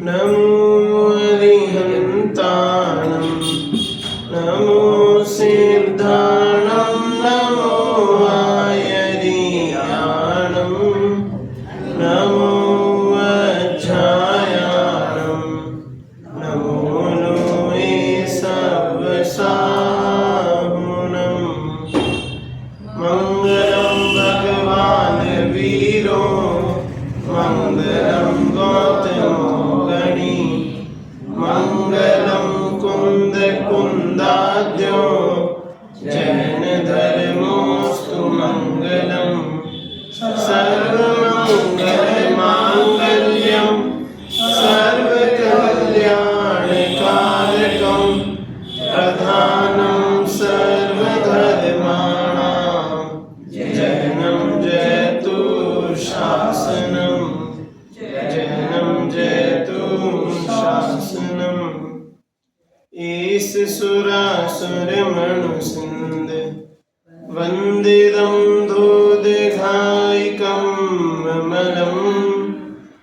नमो अरिहन्ताणं नमो सिद्धाणं नमो आयर्याणं नमो वज्रायाणं नमो लोये सवसाहुनं मंगलं भगवान् वीरो मंगलं गौतमो गणी मंगलं कुंद कुंदाद्यो जैन धर्मोस्तु मंगलं सर्वमंगल मांगल्यं सर्वकल्याणकारकं प्रधानं सर्वधर्माणां जैनं जयतु शासनं जैनं जयतु शासनम् ईश सुरासुर मनुसिंद वंदिदं धोदघायिकं ममलं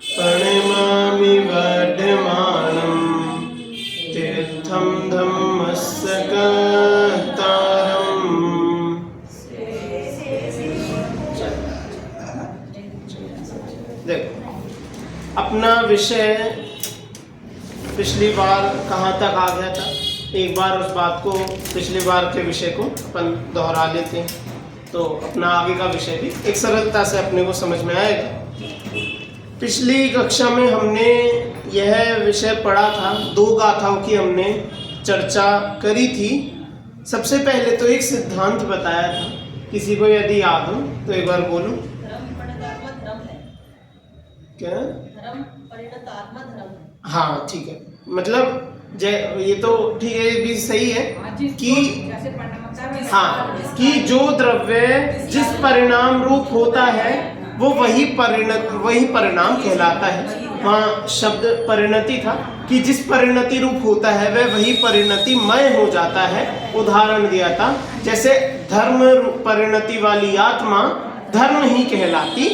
प्रणमामि वर्धमानं तीर्थं धम्मस्य कर्तारम्। देखो अपना विषय पिछली बार कहाँ तक आ गया था, एक बार उस बात को पिछली बार के विषय को अपन दोहरा लेते हैं तो अपना आगे का विषय भी एक सरलता से अपने को समझ में आएगा। पिछली कक्षा में हमने यह विषय पढ़ा था, दो गाथाओं की हमने चर्चा करी थी। सबसे पहले तो एक सिद्धांत बताया था, किसी को यदि याद हो तो एक बार बोलो। क्या? हाँ ठीक है, मतलब ये तो ठीक है, ये भी सही है कि हाँ कि जो द्रव्य जिस परिणाम रूप होता है वो वही परिणाम कहलाता है। वहाँ शब्द परिणति था कि जिस परिणति रूप होता है वह वही परिणतिमय हो जाता है। उदाहरण दिया था जैसे धर्म परिणति वाली आत्मा धर्म ही कहलाती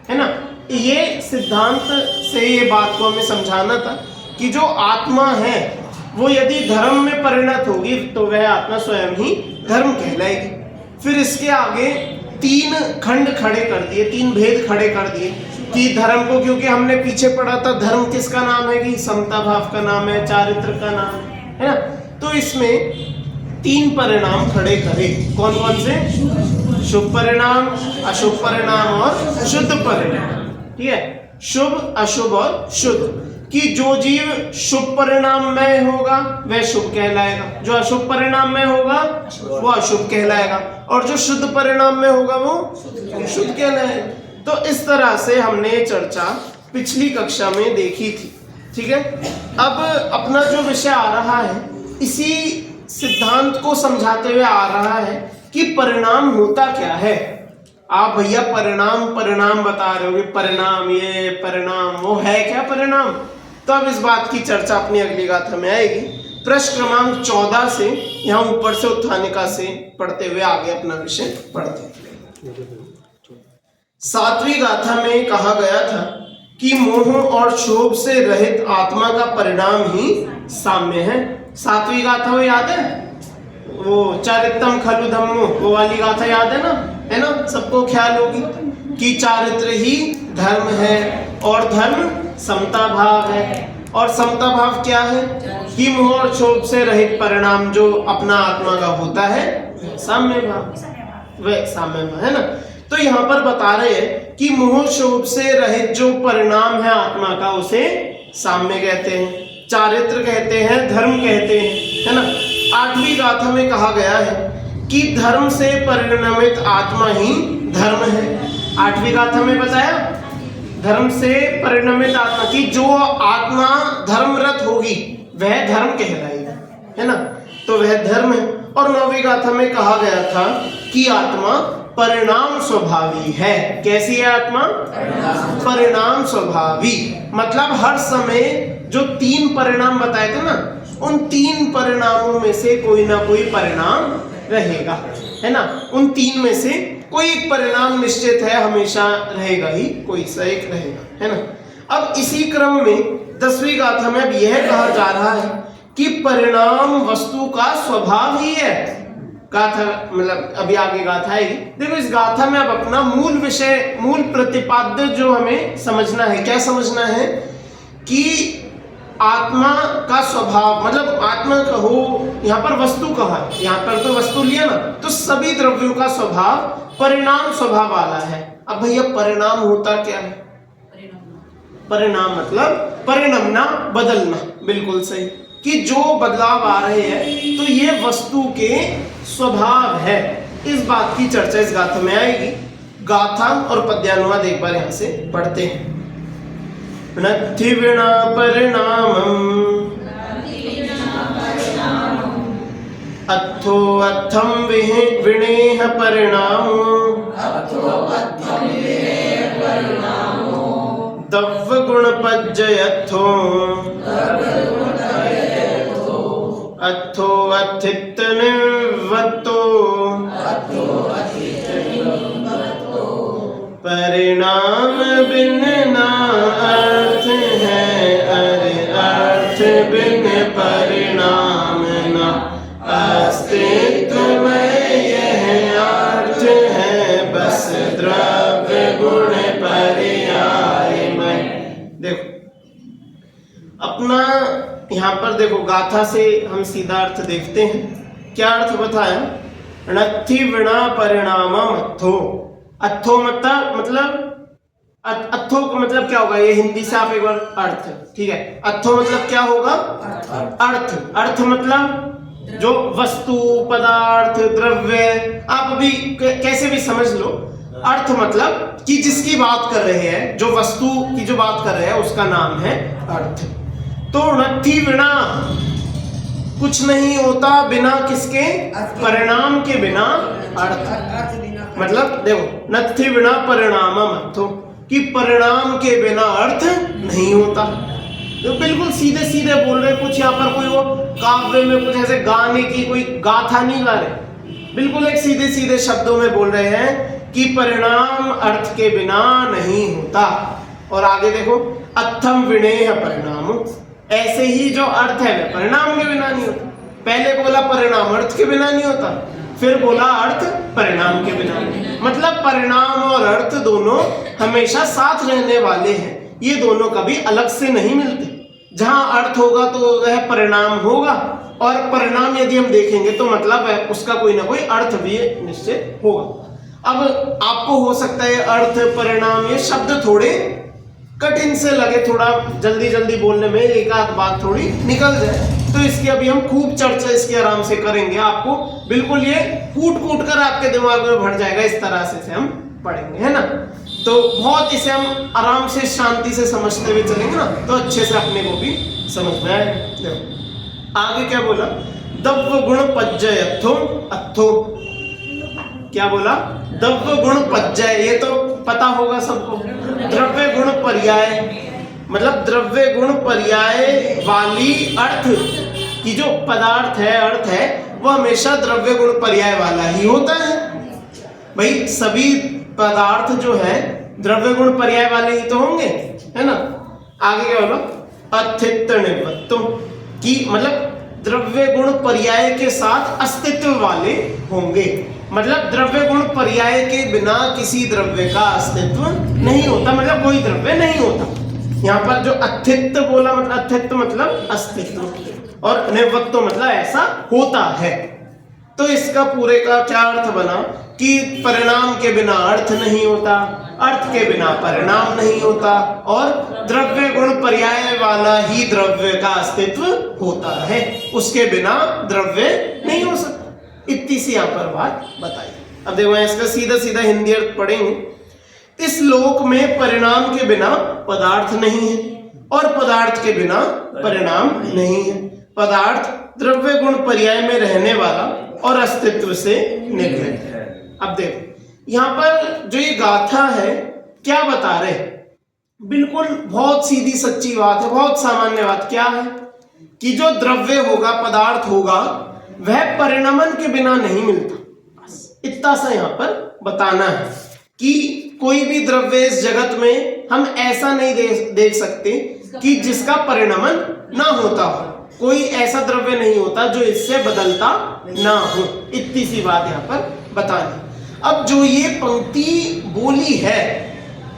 है ना। ये सिद्धांत से ये बात को हमें समझाना था कि जो आत्मा है वो यदि धर्म में परिणत होगी तो वह आत्मा स्वयं ही धर्म कहलाएगी। फिर इसके आगे तीन खंड खड़े कर दिए, तीन भेद खड़े कर दिए कि धर्म को, क्योंकि हमने पीछे पढ़ा था धर्म किसका नाम है कि समता भाव का नाम है, चारित्र का नाम है ना। तो इसमें तीन परिणाम खड़े करे, कौन कौन से? शुभ परिणाम, अशुभ परिणाम और शुद्ध परिणाम। ठीक है, शुभ अशुभ और शुद्ध। कि जो जीव शुभ परिणाम में होगा वह शुभ कहलाएगा, जो अशुभ परिणाम में होगा वो अशुभ कहलाएगा, और जो शुद्ध परिणाम में होगा वो शुद्ध कहलाएगा। तो इस तरह से हमने चर्चा पिछली कक्षा में देखी थी। ठीक है, अब अपना जो विषय आ रहा है इसी सिद्धांत को समझाते हुए आ रहा है कि परिणाम होता क्या है। आप भैया परिणाम बता रहे होगे, परिणाम ये परिणाम वो है क्या परिणाम? तो अब इस बात की चर्चा अपनी अगली गाथा में आएगी। प्रश्न क्रमांक 14 से यहाँ ऊपर से उत्थानिका से पढ़ते हुए आगे अपना विषय पढ़ते हैं। 7वीं गाथा में कहा गया था कि मोह और क्षोभ से रहित आत्मा का परिणाम ही साम्य है। 7वीं गाथा वो याद है, वो चारित्रम खलु धम्मो, वो वाली गाथा याद है ना, सबको ख्याल होगी कि चारित्र ही धर्म है और धर्म समता भाव है। और समता भाव क्या है कि मोह और क्षोभ से रहित परिणाम जो अपना आत्मा का होता है साम्य भाव, वह साम्य भाव है ना। तो यहाँ पर बता रहे हैं कि मोह क्षोभ से रहित जो परिणाम है आत्मा का उसे साम्य कहते हैं, चारित्र कहते हैं, धर्म कहते हैं, है ना। 8वीं गाथा में कहा गया है कि धर्म से परिणमित आत्मा ही धर्म है। 8वीं गाथा में बताया धर्म से परिणमित आत्मा की जो आत्मा धर्मरत होगी वह धर्म कहलाएगी, है ना, तो वह धर्म है। और 9वीं गाथा में कहा गया था कि आत्मा परिणाम स्वभावी है। कैसी है आत्मा? परिणाम स्वभावी, मतलब हर समय जो 3 परिणाम बताए थे ना, उन 3 परिणामों में से कोई ना कोई परिणाम रहेगा, है ना। उन 3 में से कोई एक परिणाम निश्चित है, हमेशा रहेगा ही, कोई सा एक रहेगा, है ना। अब इसी क्रम में 10वीं गाथा में अब यह कहा जा रहा है कि परिणाम वस्तु का स्वभाव ही है। गाथा मतलब अभी आगे गाथा आएगी। देखो इस गाथा में अब अपना मूल विषय, मूल प्रतिपाद्य जो हमें समझना है, क्या समझना है कि आत्मा का स्वभाव, मतलब आत्मा कहो, यहाँ पर वस्तु कहा, यहाँ पर तो वस्तु लिया ना, तो सभी द्रव्यों का स्वभाव परिणाम स्वभाव वाला है। अब भैया परिणाम होता क्या है? परिणाम मतलब परिणमना, बदलना, बिल्कुल सही, कि जो बदलाव आ रहे हैं तो ये वस्तु के स्वभाव है। इस बात की चर्चा इस गाथा में आएगी। गाथा और पद्यानुवाद एक बार यहां से पढ़ते हैं। नत्थि विना परिणामम् अत्थो अत्थं विनेह परिणामो दव्व गुणपज्जयत्थो अत्थो अत्थित निवृत्तो परिणाम बिन ना अर्थ है, अरे अर्थ बिन परिणाम ना अस्तित्व में यह अर्थ है, बस द्रव्य गुण पर्याय में। देखो अपना यहाँ पर देखो गाथा से हम सीधा अर्थ देखते हैं। क्या अर्थ बताया? नत्थि विना परिणामम् अत्थो। अत्थो मतलब अत्थो का मतलब क्या होगा? ये हिंदी से आप एक बार अर्थ, ठीक है। अत्थो मतलब क्या होगा? अर्थ। अर्थ मतलब जो वस्तु, पदार्थ, द्रव्य, आप अभी कैसे भी समझ लो। अर्थ मतलब कि जिसकी बात कर रहे हैं, जो वस्तु की जो बात कर रहे हैं उसका नाम है अर्थ। तो नत्थि विना, कुछ नहीं होता बिना किसके? परिणाम के बिना अर्थ। मतलब देखो नत्थि विना परिणामम् अत्थो, कि परिणाम के बिना अर्थ नहीं होता। तो बिल्कुल सीधे सीधे बोल रहे, कुछ यहाँ पर कोई वो काव्य में कुछ ऐसे गाने की कोई गाथा नहीं गा रहे, बिल्कुल एक सीधे सीधे शब्दों में बोल रहे हैं कि परिणाम अर्थ के बिना नहीं होता। और आगे देखो अत्थम विनेह परिणाम, ऐसे ही जो अर्थ है वह परिणाम के बिना नहीं होता। पहले बोला परिणाम अर्थ के बिना नहीं होता, फिर बोला अर्थ परिणाम के बिना। मतलब परिणाम और अर्थ दोनों हमेशा साथ रहने वाले हैं, ये दोनों कभी अलग से नहीं मिलते। जहां अर्थ होगा तो वह परिणाम होगा, और परिणाम यदि हम देखेंगे तो मतलब है उसका कोई ना कोई अर्थ भी निश्चित होगा। अब आपको हो सकता है अर्थ परिणाम ये शब्द थोड़े कठिन से लगे, थोड़ा जल्दी जल्दी बोलने में एक आध बात थोड़ी निकल जाए, तो इसकी अभी हम खूब चर्चा इसकी आराम से करेंगे। आपको बिल्कुल ये कूट कूट कर आपके दिमाग में भर जाएगा, इस तरह से हम पढ़ेंगे, है ना। तो बहुत इसे हम आराम से शांति से समझते हुए चलेंगे ना, तो अच्छे से अपने को भी समझ में आएगा। देखो आगे क्या बोला? दव्व गुण पज्जयत्थो अत्थो। क्या बोला? दव्व गुण पज्जय, ये तो पता होगा सबको। द्रव्य गुण पर्याय, मतलब द्रव्य गुण पर्याय वाली अर्थ की जो पदार्थ है, अर्थ है, वो हमेशा द्रव्य गुण पर्याय वाला ही होता है। भाई सभी पदार्थ जो है द्रव्य गुण पर्याय वाले ही तो होंगे, है ना। आगे क्या बोला? अत्थित निवृत्तो, की मतलब द्रव्य गुण पर्याय के साथ अस्तित्व वाले होंगे। मतलब द्रव्य गुण पर्याय के बिना किसी द्रव्य का अस्तित्व नहीं होता, मतलब कोई द्रव्य नहीं होता। यहाँ पर जो अत्थित बोला, मतलब अत्थित मतलब अस्तित्व, और निवृत्तो मतलब ऐसा होता है। तो इसका पूरे का क्या अर्थ बना कि परिणाम के बिना अर्थ नहीं होता, अर्थ के बिना परिणाम नहीं होता, और द्रव्य गुण पर्याय वाला ही द्रव्य का अस्तित्व होता है, उसके बिना द्रव्य नहीं हो सकता। इतनी सी यहाँ पर बात बताई। अब देखो इसका सीधा सीधा हिंदी अर्थ पढ़ेंगे। इस लोक में परिणाम के बिना पदार्थ नहीं है, और पदार्थ के बिना परिणाम नहीं है। पदार्थ द्रव्य गुण पर्याय में रहने वाला और अस्तित्व से निर्मित है। अब देखो यहाँ पर जो ये गाथा है क्या बता रहे? बिल्कुल बहुत सीधी सच्ची बात है, बहुत सामान्य बात। क्या है कि जो द्रव्य होगा, पदार्थ होगा, वह परिणमन के बिना नहीं मिलता। इतना सा यहाँ पर बताना है कि कोई भी द्रव्य इस जगत में हम ऐसा नहीं देख सकते कि जिसका परिणमन ना होता हो। कोई ऐसा द्रव्य नहीं होता जो इससे बदलता ना हो। इतनी सी बात यहाँ पर बतानी। अब जो ये पंक्ति बोली है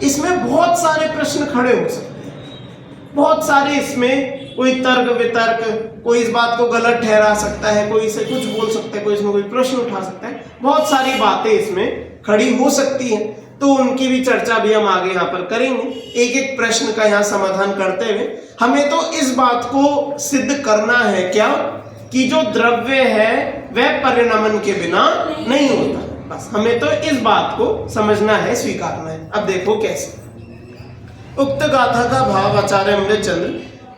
इसमें बहुत सारे प्रश्न खड़े हो सकते हैं, बहुत सारे इसमें कोई तर्क वितर्क, कोई इस बात को गलत ठहरा सकता है, कोई इसे कुछ बोल सकता है, कोई इसमें कोई प्रश्न उठा सकता है, बहुत सारी बातें इसमें खड़ी हो सकती हैं। तो उनकी भी चर्चा भी हम आगे यहाँ पर करेंगे, एक एक प्रश्न का यहाँ समाधान करते हुए। हमें तो इस बात को सिद्ध करना है क्या कि जो द्रव्य है वह परिणमन के बिना नहीं होता। बस हमें तो इस बात को समझना है, स्वीकारना है। अब देखो कैसे। उक्त गाथा का भाव आचार्य अमृतचंद्र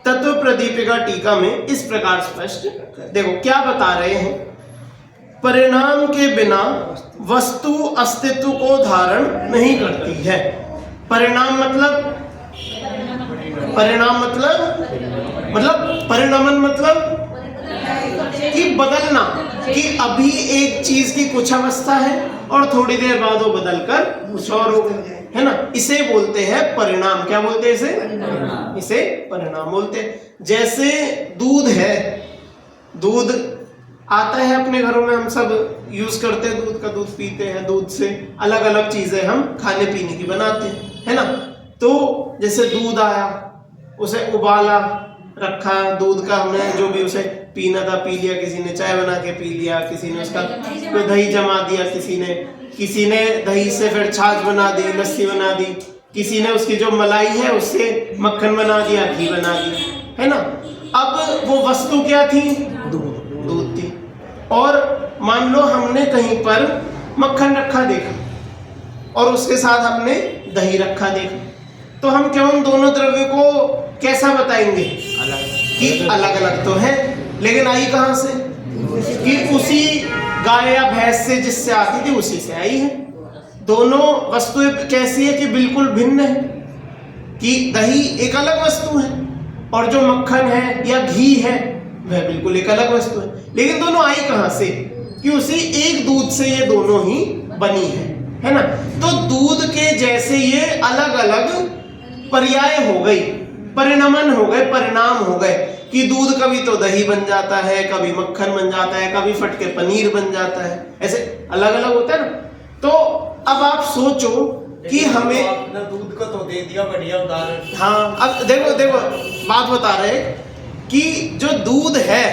तत्व प्रदीपिका टीका में इस प्रकार स्पष्ट। देखो क्या बता रहे हैं, परिणाम के बिना वस्तु अस्तित्व को धारण नहीं करती है। परिणाम मतलब परिणमन मतलब कि बदलना, कि अभी एक चीज की कुछ अवस्था है और थोड़ी देर बाद वो बदलकर कुछ और हो गई है ना, इसे बोलते हैं परिणाम। क्या बोलते हैं इसे? इसे परिणाम बोलते हैं। जैसे दूध है, दूध आता है अपने घरों में, हम सब यूज करते हैं दूध का, दूध पीते हैं, दूध से अलग अलग चीजें हम खाने पीने की बनाते हैं, है ना। तो जैसे दूध आया, उसे उबाला, रखा, दूध का हमने जो भी उसे पीना था पी लिया, किसी ने चाय बना के पी लिया, किसी ने उसका कोई दही जमा दिया, किसी ने दही से फिर छाछ बना दी, लस्सी बना दी, किसी ने उसकी जो मलाई है उससे मक्खन बना दिया, घी बना दिया, है ना। अब वो वस्तु क्या थी? दूध थी। और मान लो हमने कहीं पर मक्खन रखा देखा और उसके साथ हमने दही रखा देखा, तो हम क्या उन दोनों द्रव्यों को कैसा बताएंगे कि अलग अलग तो है, लेकिन आई कहां से? कि उसी गाय या भैंस से जिससे आती थी उसी से आई है। दोनों वस्तुएं कैसी है कि बिल्कुल भिन्न है, कि दही एक अलग वस्तु है और जो मक्खन है या घी है वह बिल्कुल एक अलग वस्तु है, लेकिन दोनों आई कहां से? कि उसी एक दूध से ये दोनों ही बनी है ना। तो दूध के जैसे ये अलग अलग पर्याय हो गई, परिणमन हो गए, परिणाम हो गए, कि दूध कभी तो दही बन जाता है, कभी मक्खन बन जाता है, कभी फट के पनीर बन जाता है, ऐसे अलग अलग होता है ना। तो अब आप सोचो कि हमें आपने दूध का तो दे दिया बढ़िया उदाहरण। हाँ, अब देखो बात बता रहे कि जो दूध है,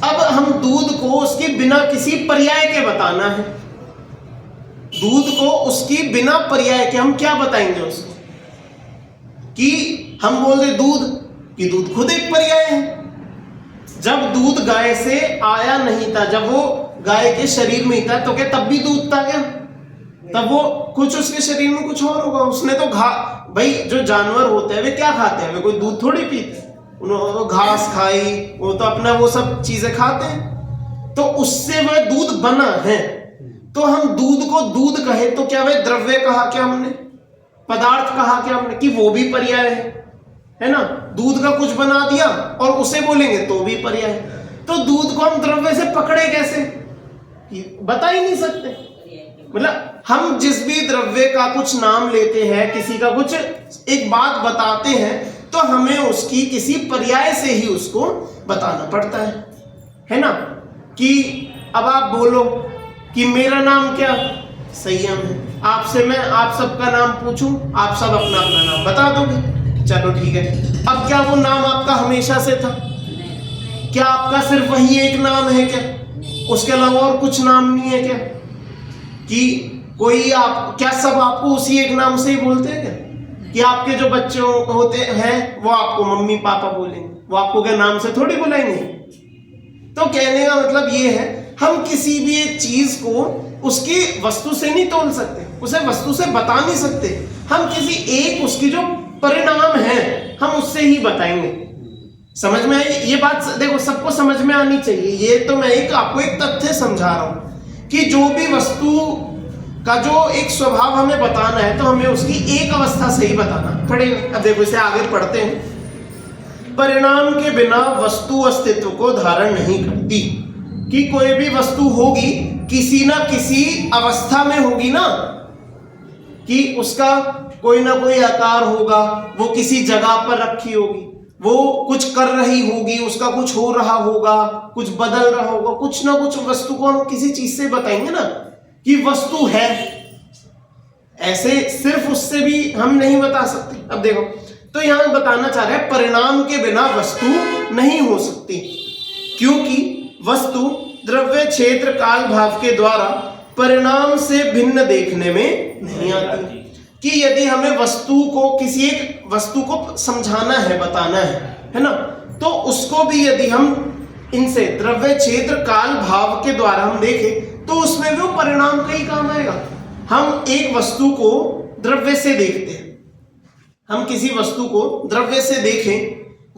अब हम दूध को उसके बिना किसी पर्याय के बताना है। दूध को उसकी बिना पर्याय के हम क्या बताएंगे उसको? कि हम बोल दे दूध, कि दूध खुद एक पर्याय है। जब दूध गाय से आया नहीं था, जब वो गाय के शरीर में ही था, तो क्या तब भी दूध था क्या? तब वो कुछ उसके शरीर में कुछ और होगा। उसने तो भाई जो जानवर होते हैं वे क्या खाते हैं? वे कोई दूध थोड़ी पीते, उन्होंने घास खाई, वो तो अपना वो सब चीजें खाते हैं, तो उससे वह दूध बना है। तो हम दूध को दूध कहे तो क्या वह द्रव्य कहा क्या हमने? पदार्थ कहा क्या हमने? कि वो भी पर्याय है ना। दूध का कुछ बना दिया और उसे बोलेंगे तो भी पर्याय। तो दूध को हम द्रव्य से पकड़े कैसे? बता ही नहीं सकते। मतलब हम जिस भी द्रव्य का कुछ नाम लेते हैं, किसी का कुछ एक बात बताते हैं, तो हमें उसकी किसी पर्याय से ही उसको बताना पड़ता है ना। कि अब आप बोलो कि मेरा नाम क्या? संयम है। आपसे मैं आप सबका नाम पूछूं, आप सब अपना अपना नाम बता दोगे, चलो ठीक है। अब क्या वो नाम आपका हमेशा से था? क्या आपका सिर्फ वही एक नाम है क्या? उसके अलावा और कुछ नाम नहीं है क्या? कि कोई आप क्या सब आपको उसी एक नाम से ही बोलते हैं क्या? कि आपके जो बच्चे होते हैं वो आपको मम्मी पापा बोलेंगे, वो आपको क्या नाम से थोड़ी बुलाएंगे? तो कहने का मतलब ये है, हम किसी भी एक चीज को उसकी वस्तु से नहीं तोल सकते, उसे वस्तु से बता नहीं सकते। हम किसी एक उसकी जो परिणाम है हम उससे ही बताएंगे। समझ में आई ये बात? देखो सबको समझ में आनी चाहिए। ये तो मैं आपको एक तथ्य समझा रहा हूं कि जो भी वस्तु का जो एक स्वभाव हमें बताना है तो हमें उसकी एक अवस्था से ही बताना पड़ेगा। अब देखो इसे आगे पढ़ते हैं। परिणाम के बिना वस्तु अस्तित्व को धारण नहीं करती। कि कोई भी वस्तु होगी किसी ना किसी अवस्था में होगी ना, कि उसका कोई ना कोई आकार होगा, वो किसी जगह पर रखी होगी, वो कुछ कर रही होगी, उसका कुछ हो रहा होगा, कुछ बदल रहा होगा, कुछ ना कुछ वस्तु को हम किसी चीज से बताएंगे ना कि वस्तु है। ऐसे सिर्फ उससे भी हम नहीं बता सकते। अब देखो, तो यहां बताना चाह रहे हैं परिणाम के बिना वस्तु नहीं हो सकती, क्योंकि वस्तु द्रव्य क्षेत्र काल भाव के द्वारा परिणाम से भिन्न देखने में नहीं आती। कि यदि हमें वस्तु को, किसी एक वस्तु को समझाना है, बताना है ना, तो उसको भी यदि हम इनसे द्रव्य क्षेत्र काल भाव के द्वारा हम देखें तो उसमें भी वो परिणाम का ही काम आएगा। हम एक वस्तु को द्रव्य से देखते हैं, हम किसी वस्तु को द्रव्य से देखें,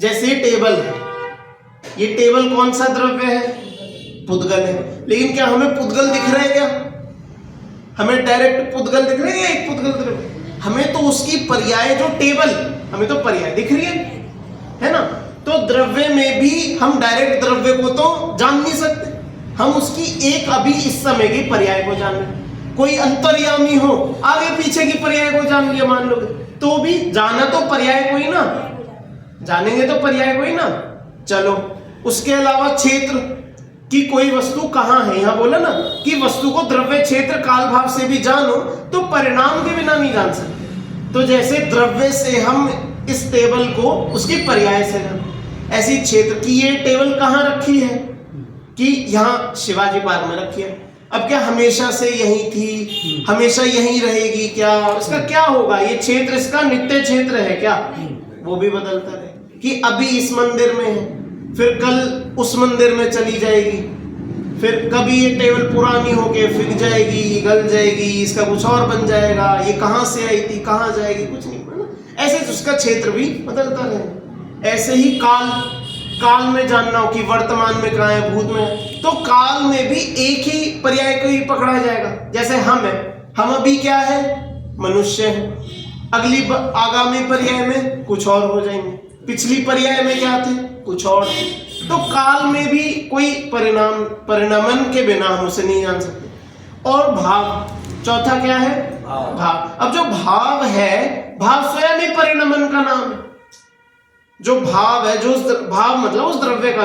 जैसे टेबल है, ये टेबल कौन सा द्रव्य है? पुद्गल है। लेकिन क्या हमें पुद्गल दिख रहा है? क्या हमें डायरेक्ट पुद्गल दिख रहा है या एक पुद्गल द्रव्य? हमें तो उसकी पर्याय जो टेबल, हमें तो पर्याय दिख रही है ना। तो द्रव्य में भी हम डायरेक्ट द्रव्य को तो जान नहीं सकते, हम उसकी एक अभी इस समय की पर्याय को जान रहे। कोई अंतर्यामी हो, आगे पीछे की पर्याय को जान लिया मान लो, तो भी जाना तो पर्याय को ही ना, जानेंगे तो पर्याय को ही ना। चलो, उसके अलावा क्षेत्र कि कोई वस्तु कहां है, यहां बोला ना कि वस्तु को द्रव्य क्षेत्र काल भाव से भी जानो तो परिणाम के बिना नहीं जान सकते। तो जैसे द्रव्य से हम इस टेबल को उसकी पर्याय से जानो, ऐसी क्षेत्र की ये टेबल कहां रखी है, कि यहां शिवाजी पार्क में रखी है। अब क्या हमेशा से यही थी, हमेशा यही रहेगी क्या? इसका क्या होगा? ये क्षेत्र इसका नित्य क्षेत्र है क्या? वो भी बदलता रहे, कि अभी इस मंदिर में है, फिर कल उस मंदिर में चली जाएगी, फिर कभी ये टेबल पुरानी होके फिर जाएगी, गल जाएगी, इसका कुछ और बन जाएगा, ये कहां से आई थी, कहां जाएगी, कुछ नहीं पता। ऐसे उसका क्षेत्र भी बदलता रहे। ऐसे ही काल में जानना हो कि वर्तमान में कहां है, भूत में है, तो काल में भी एक ही पर्याय को ही पकड़ा जाएगा। जैसे हम है, हम अभी क्या है? मनुष्य है। अगली आगामी पर्याय में कुछ और हो जाएंगे, पिछली पर्याय में क्या थे? कुछ और थे। तो काल में भी कोई परिणामन के बिना हम उसे नहीं जान सकते। और भाव, चौथा क्या है? भाव। अब जो भाव है, भाव स्वयं ही परिणामन का नाम है। जो भाव है, जो भाव मतलब उस द्रव्य का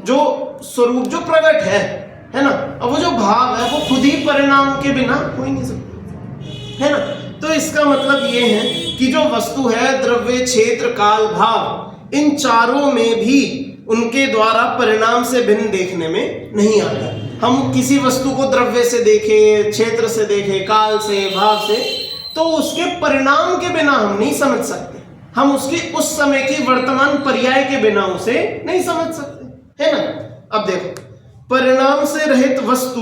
जो स्वरूप, जो प्रकट है ना। अब वो जो भाव है वो खुद ही परिणाम के बिना हो ही नहीं सकता, है ना। तो इसका मतलब ये है कि जो वस्तु है द्रव्य क्षेत्र काल भाव, इन चारों में भी उनके द्वारा परिणाम से भिन्न देखने में नहीं आता। हम किसी वस्तु को द्रव्य से देखें, क्षेत्र से देखें, काल से, भाव से, तो उसके परिणाम के बिना हम नहीं समझ सकते। हम उसकी उस समय की वर्तमान पर्याय के बिना उसे नहीं समझ सकते, है ना। अब देखो, परिणाम से रहित वस्तु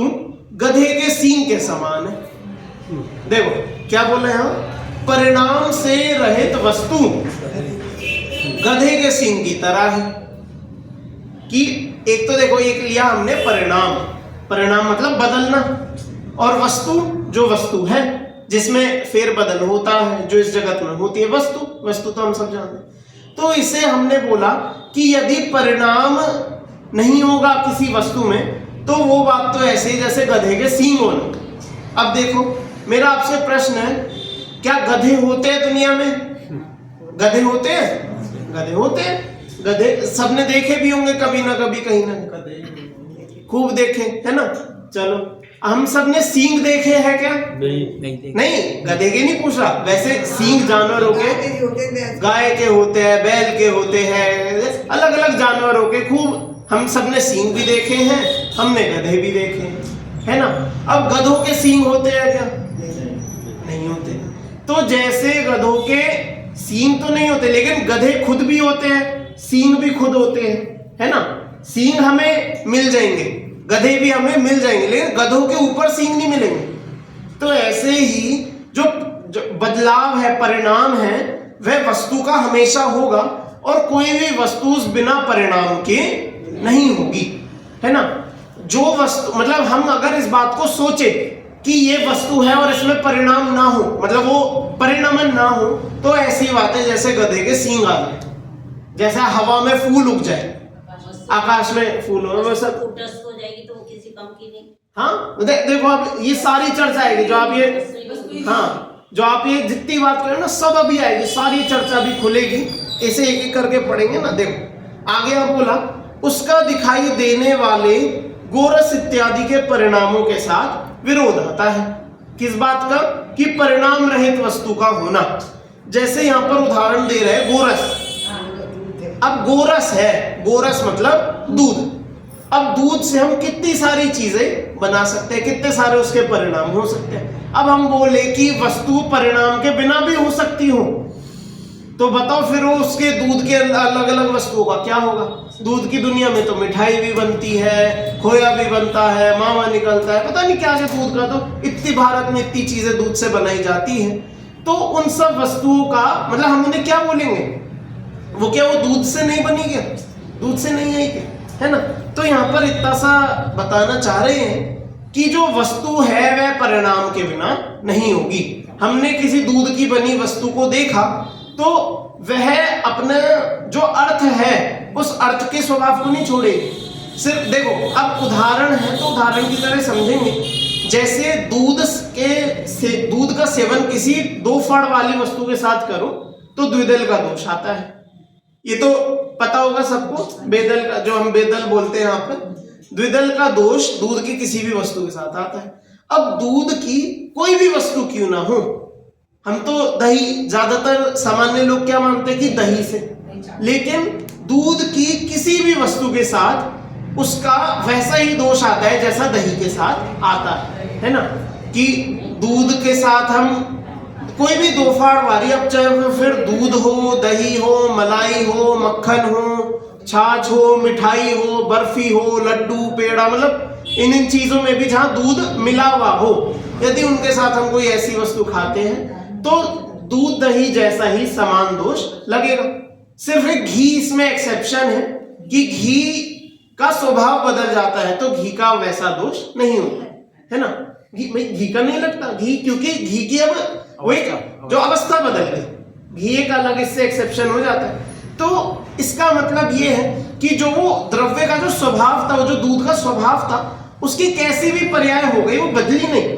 गधे के सींग के समान है। देखो क्या बोल रहे हैं, परिणाम से रहित वस्तु गधे के सींग की तरह है। कि एक तो देखो, एक लिया हमने परिणाम मतलब बदलना, और वस्तु जो वस्तु है जिसमें फेरबदल होता है, जो इस जगत में होती है वस्तु तो हम सब जानते हैं। तो इसे हमने बोला कि यदि परिणाम नहीं होगा किसी वस्तु में, तो वो बात तो ऐसे ही जैसे गधे के सींग होना। अब देखो, मेरा आपसे प्रश्न है, क्या गधे होते हैं दुनिया में? गधे होते हैं, गधे होते हैं। गधे सबने देखे भी होंगे कभी ना कभी, कहीं ना कहीं खूब देखे, है ना। चलो, हम सब ने सींग देखे हैं क्या? नहीं, गधे के नहीं पूछ रहा। वैसे सींग जानवरों के, गाय के होते हैं, बैल के होते हैं, अलग अलग जानवरों के खूब हम सब ने सींग भी देखे हैं, हमने गधे भी देखे हैं, है ना। अब गधों के सींग होते हैं क्या? नहीं होते। तो जैसे गधों के सींग तो नहीं होते, लेकिन गधे खुद भी होते हैं, सींग भी खुद होते हैं, है ना। सींग हमें मिल जाएंगे, गधे भी हमें मिल जाएंगे, लेकिन गधों के ऊपर सींग नहीं मिलेंगे। तो ऐसे ही जो बदलाव है, परिणाम है, वह वस्तु का हमेशा होगा, और कोई भी वस्तु उस बिना परिणाम के नहीं होगी, है ना। जो वस्तु, मतलब हम अगर इस बात को सोचे कि ये वस्तु है और इसमें परिणाम ना हो, मतलब वो परिणामन ना हो, तो ऐसी बात है जैसे गधे के सींग आ जाए, जैसा हवा में फूल उग जाए, आकाश में फूल हो जाएगी तो वो किसी काम की नहीं। हाँ देखो अब ये सारी चर्चा आएगी जो आप ये, हाँ जो आप ये जितनी बात करें ना सब अभी आएगी, सारी चर्चा भी खुलेगी, ऐसे एक एक करके पढ़ेंगे ना। देखो आगे आप बोला, उसका दिखाई देने वाले गोरस इत्यादि के परिणामों के साथ विरोध आता है। किस बात का? कि परिणाम रहित वस्तु का होना। जैसे यहां पर उदाहरण दे रहे हैं गोरस। अब गोरस है, गोरस मतलब दूध। अब दूध से हम कितनी सारी चीजें बना सकते हैं, कितने सारे उसके परिणाम हो सकते हैं। अब हम बोले कि वस्तु परिणाम के बिना भी हो सकती हो, तो बताओ फिर वो उसके दूध के अलग अलग वस्तुओं का क्या होगा? दूध की दुनिया में तो मिठाई भी बनती है, खोया भी बनता है, मावा निकलता है, पता नहीं क्या है दूध का, तो इतनी भारत में इतनी चीजें दूध से बनाई जाती हैं। तो उन सब वस्तुओं का मतलब हम उन्हें क्या बोलेंगे? वो क्या वो दूध से नहीं बनी क्या? दूध से नहीं आई क्या? है ना? तो यहाँ पर इतना सा बताना चाह रहे हैं कि जो वस्तु है वह परिणाम के बिना नहीं होगी। हमने किसी दूध की बनी वस्तु को देखा तो वह अपना जो अर्थ है उस अर्थ के स्वभाव को नहीं छोड़ेगी। सिर्फ देखो अब उदाहरण है तो उदाहरण की तरह समझेंगे। जैसे दूध का सेवन किसी दो फड़ वाली वस्तु के साथ करो तो द्विदल का दोष आता है। ये तो पता होगा सबको, बेदल का जो हम बेदल बोलते हैं यहाँ पर, द्विदल का दोष दूध की किसी भी वस्तु के साथ आता है। अब दूध की कोई भी वस्तु क्यों ना हो, हम तो दही, ज्यादातर सामान्य लोग क्या मानते हैं कि दही से, लेकिन दूध की किसी भी वस्तु के साथ उसका वैसा ही दोष आता है जैसा दही के साथ आता है ना? कि दूध के साथ हम कोई भी दो फाड़ वाली, अब चाहे फिर दूध हो, दही हो, मलाई हो, मक्खन हो, छाछ हो, मिठाई हो, बर्फी हो, लड्डू, पेड़ा, मतलब इन चीजों में भी जहां दूध मिला हुआ हो, यदि उनके साथ हम कोई ऐसी वस्तु खाते हैं तो दूध दही जैसा ही समान दोष लगेगा। सिर्फ एक घी इसमें एक्सेप्शन है कि घी का स्वभाव बदल जाता है तो घी का वैसा दोष नहीं होता है ना? घी का नहीं लगता, घी क्योंकि घी की अब वही जो अवस्था बदल गई, घी एक अलग इससे एक्सेप्शन हो जाता है। तो इसका मतलब ये है कि जो वो द्रव्य का जो स्वभाव था, वो जो दूध का स्वभाव था, उसकी कैसी भी पर्याय हो गई वो बदली नहीं।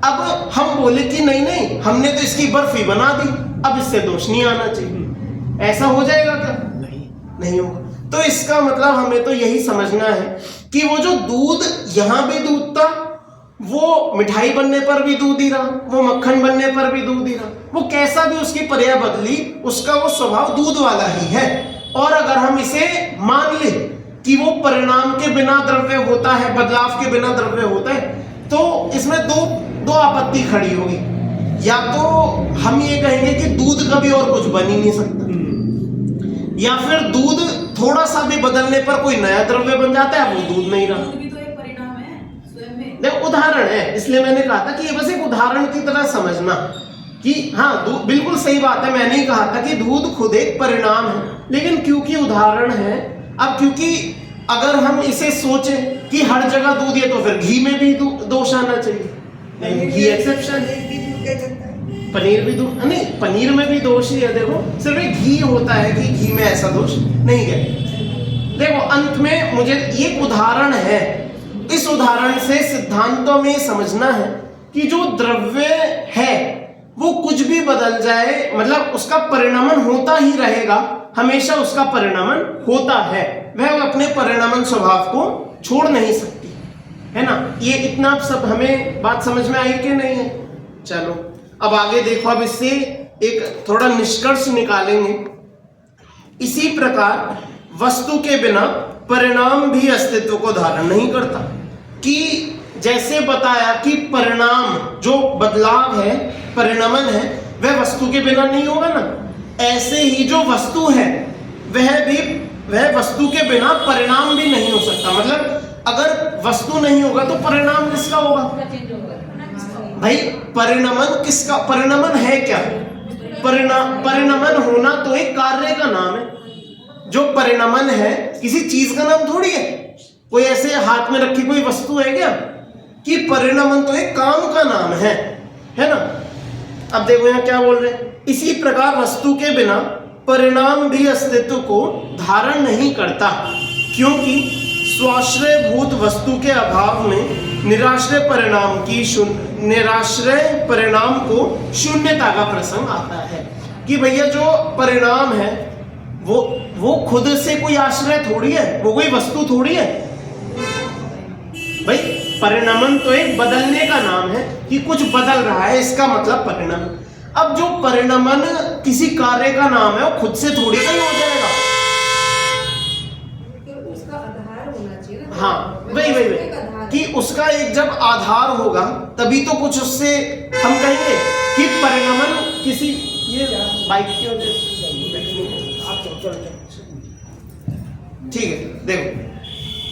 अब हम बोले कि नहीं हमने तो इसकी बर्फी बना दी, अब इससे दोष नहीं आना चाहिए, ऐसा हो जाएगा क्या? नहीं होगा। तो इसका मतलब हमें तो यही समझना है कि वो जो दूध यहां भी दूध था, वो मिठाई बनने पर भी दूध ही रहा, वो मक्खन बनने पर भी दूध ही रहा, वो कैसा भी उसकी पर्याय बदली, उसका वो स्वभाव दूध वाला ही है। और अगर हम इसे मान ले कि वो परिणाम के बिना द्रव्य होता है, बदलाव के बिना द्रव्य होता है, तो इसमें दो आपत्ति खड़ी होगी। या तो हम ये कहेंगे कि दूध कभी और कुछ बन ही नहीं सकता, या फिर दूध थोड़ा सा भी बदलने पर कोई नया द्रव्य बन जाता है, वो दूध नहीं रहा। देखो उदाहरण है, इसलिए मैंने कहा था कि ये बस एक उदाहरण की तरह समझना कि हाँ बिल्कुल सही बात है। मैंने ही कहा था कि दूध खुद एक परिणाम है, लेकिन क्योंकि उदाहरण है, अब क्योंकि अगर हम इसे सोचें कि हर जगह दूध है तो फिर घी में भी दोष आना चाहिए, घी एक्सेप्शन, पनीर भी दूध नहीं, पनीर में भी दोष ही है। देखो सिर्फ एक घी होता है कि घी में ऐसा दोष नहीं है। देखो अंत में मुझे ये उदाहरण है, इस उदाहरण से सिद्धांतों में समझना है कि जो द्रव्य है वो कुछ भी बदल जाए, मतलब उसका परिणामन होता ही रहेगा, हमेशा उसका परिणामन होता है, वह अपने परिणामन स्वभाव को छोड़ नहीं सकती है ना? ये इतना सब हमें बात समझ में आई कि नहीं है? चलो अब आगे देखो, अब इससे एक थोड़ा निष्कर्ष निकालेंगे। इसी प्रकार वस्तु के बिना परिणाम भी अस्तित्व को धारण नहीं करता। कि जैसे बताया कि परिणाम जो बदलाव है, परिणमन है, वह वस्तु के बिना नहीं होगा ना, ऐसे ही जो वस्तु है वह वस्तु के बिना परिणाम भी नहीं हो सकता। मतलब अगर वस्तु नहीं होगा तो परिणाम किसका होगा भाई? परिणमन किसका? परिणमन है क्या? परिणमन होना तो एक कार्य का नाम है। जो परिणमन है किसी चीज का नाम थोड़ी है। कोई ऐसे हाथ में रखी कोई वस्तु है क्या? कि परिणमन तो एक काम का नाम है ना? अब देखो यहाँ क्या बोल रहे हैं, इसी प्रकार वस्तु के बिना परिणाम भी अस्तित्व को धारण नहीं करता, क्योंकि स्वाश्रयभूत वस्तु के अभाव में निराश्रय परिणाम को शून्यता का प्रसंग आता है कि भैया जो परिणाम है वो खुद से कोई आश्रय थोड़ी है, वो कोई वस्तु थोड़ी है भाई। परिणमन तो एक बदलने का नाम है कि कुछ बदल रहा है, इसका मतलब परिणमन। अब जो परिणमन किसी कार्य का नाम है वो खुद से थोड़ी कहीं हो जाएगा, उसका आधार होना चाहिए ना। हाँ वही कि उसका एक जब आधार होगा तभी तो कुछ उससे हम कहेंगे कि परिणमन किसी ये बाइक की वजह से ठीक है। देखो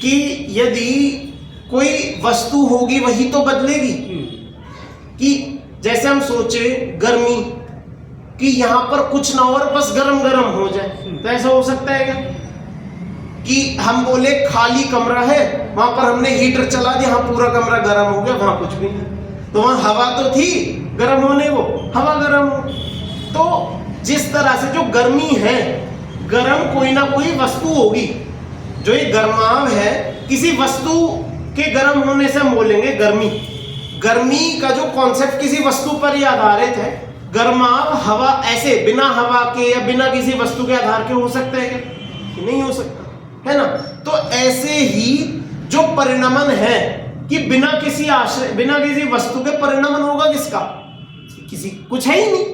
कि यदि कोई वस्तु होगी वही तो बदलेगी, कि जैसे हम सोचे गर्मी कि यहाँ पर कुछ ना और बस गरम गरम हो जाए, तो ऐसा हो सकता है क्या कि हम बोले खाली कमरा है, वहां पर हमने हीटर चला दिया, हाँ पूरा कमरा गर्म हो गया, वहां कुछ भी नहीं, तो वहां हवा तो थी गर्म होने को, हवा गर्म हो। तो जिस तरह से जो गर्मी है, गर्म कोई ना कोई वस्तु होगी, जो ये गर्माव है किसी वस्तु के गर्म होने से हम बोलेंगे गर्मी। गर्मी का जो कॉन्सेप्ट किसी वस्तु पर ही आधारित है, गर्माव हवा ऐसे बिना हवा के या बिना किसी वस्तु के आधार के हो सकते हैं क्या? नहीं हो सकता है ना। तो ऐसे ही जो परिणमन है कि बिना किसी आश्रय बिना किसी वस्तु के परिणमन होगा किसका? किसी कुछ है ही नहीं,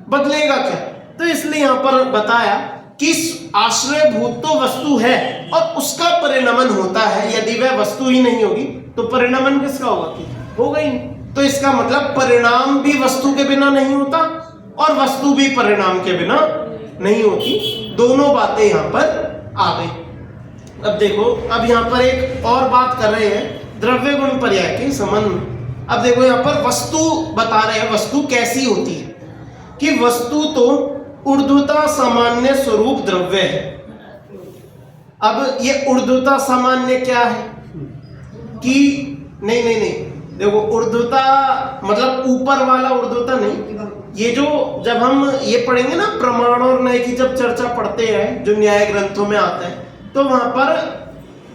बदलेगा क्या? तो इसलिए यहां पर बताया कि आश्रयभूत तो वस्तु है और उसका परिणमन होता है। यदि वह वस्तु ही नहीं होगी तो परिणमन किसका होगा? होगा ही नहीं। तो इसका मतलब परिणाम भी वस्तु के बिना नहीं होता और वस्तु भी परिणाम के बिना नहीं होती। दोनों बातें यहां पर आ गई। अब देखो, अब यहां पर एक और बात कर रहे हैं द्रव्य गुण पर्याय के संबंध में। अब देखो यहां पर वस्तु बता रहे हैं, वस्तु कैसी होती है कि वस्तु तो ऊर्ध्वता सामान्य स्वरूप द्रव्य है। अब ये ऊर्ध्वता सामान्य क्या है कि नहीं देखो, ऊर्ध्वता मतलब ऊपर वाला ऊर्ध्वता नहीं। ये जो जब हम ये पढ़ेंगे ना प्रमाण और न्याय की जब चर्चा पढ़ते हैं, जो न्याय ग्रंथों में आता है, तो वहां पर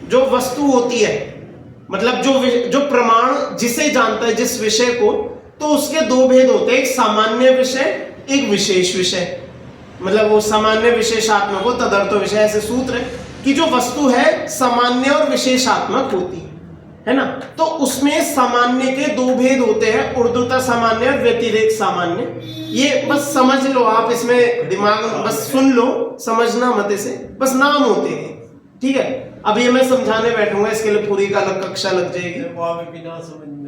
जो वस्तु होती है मतलब जो प्रमाण जिसे जानता है जिस विषय को, तो उसके दो भेद होते हैं, एक सामान्य विषय, एक विशेष विषय। मतलब वो सामान्य विशेषात्मक हो तदर्थ विषय, ऐसे सूत्र है कि जो वस्तु है सामान्य और विशेषात्मक होती है ना। तो उसमें सामान्य के दो भेद होते हैं, ऊर्ध्वता सामान्य और व्यतिरेक सामान्य। ये बस समझ लो आप, इसमें दिमाग बस सुन लो, समझना मत इसे, बस नाम होते हैं, ठीक है। अब ये मैं समझाने बैठूंगा, इसके लिए पूरी का अलग कक्षा लग जाएगी, बिना समझ में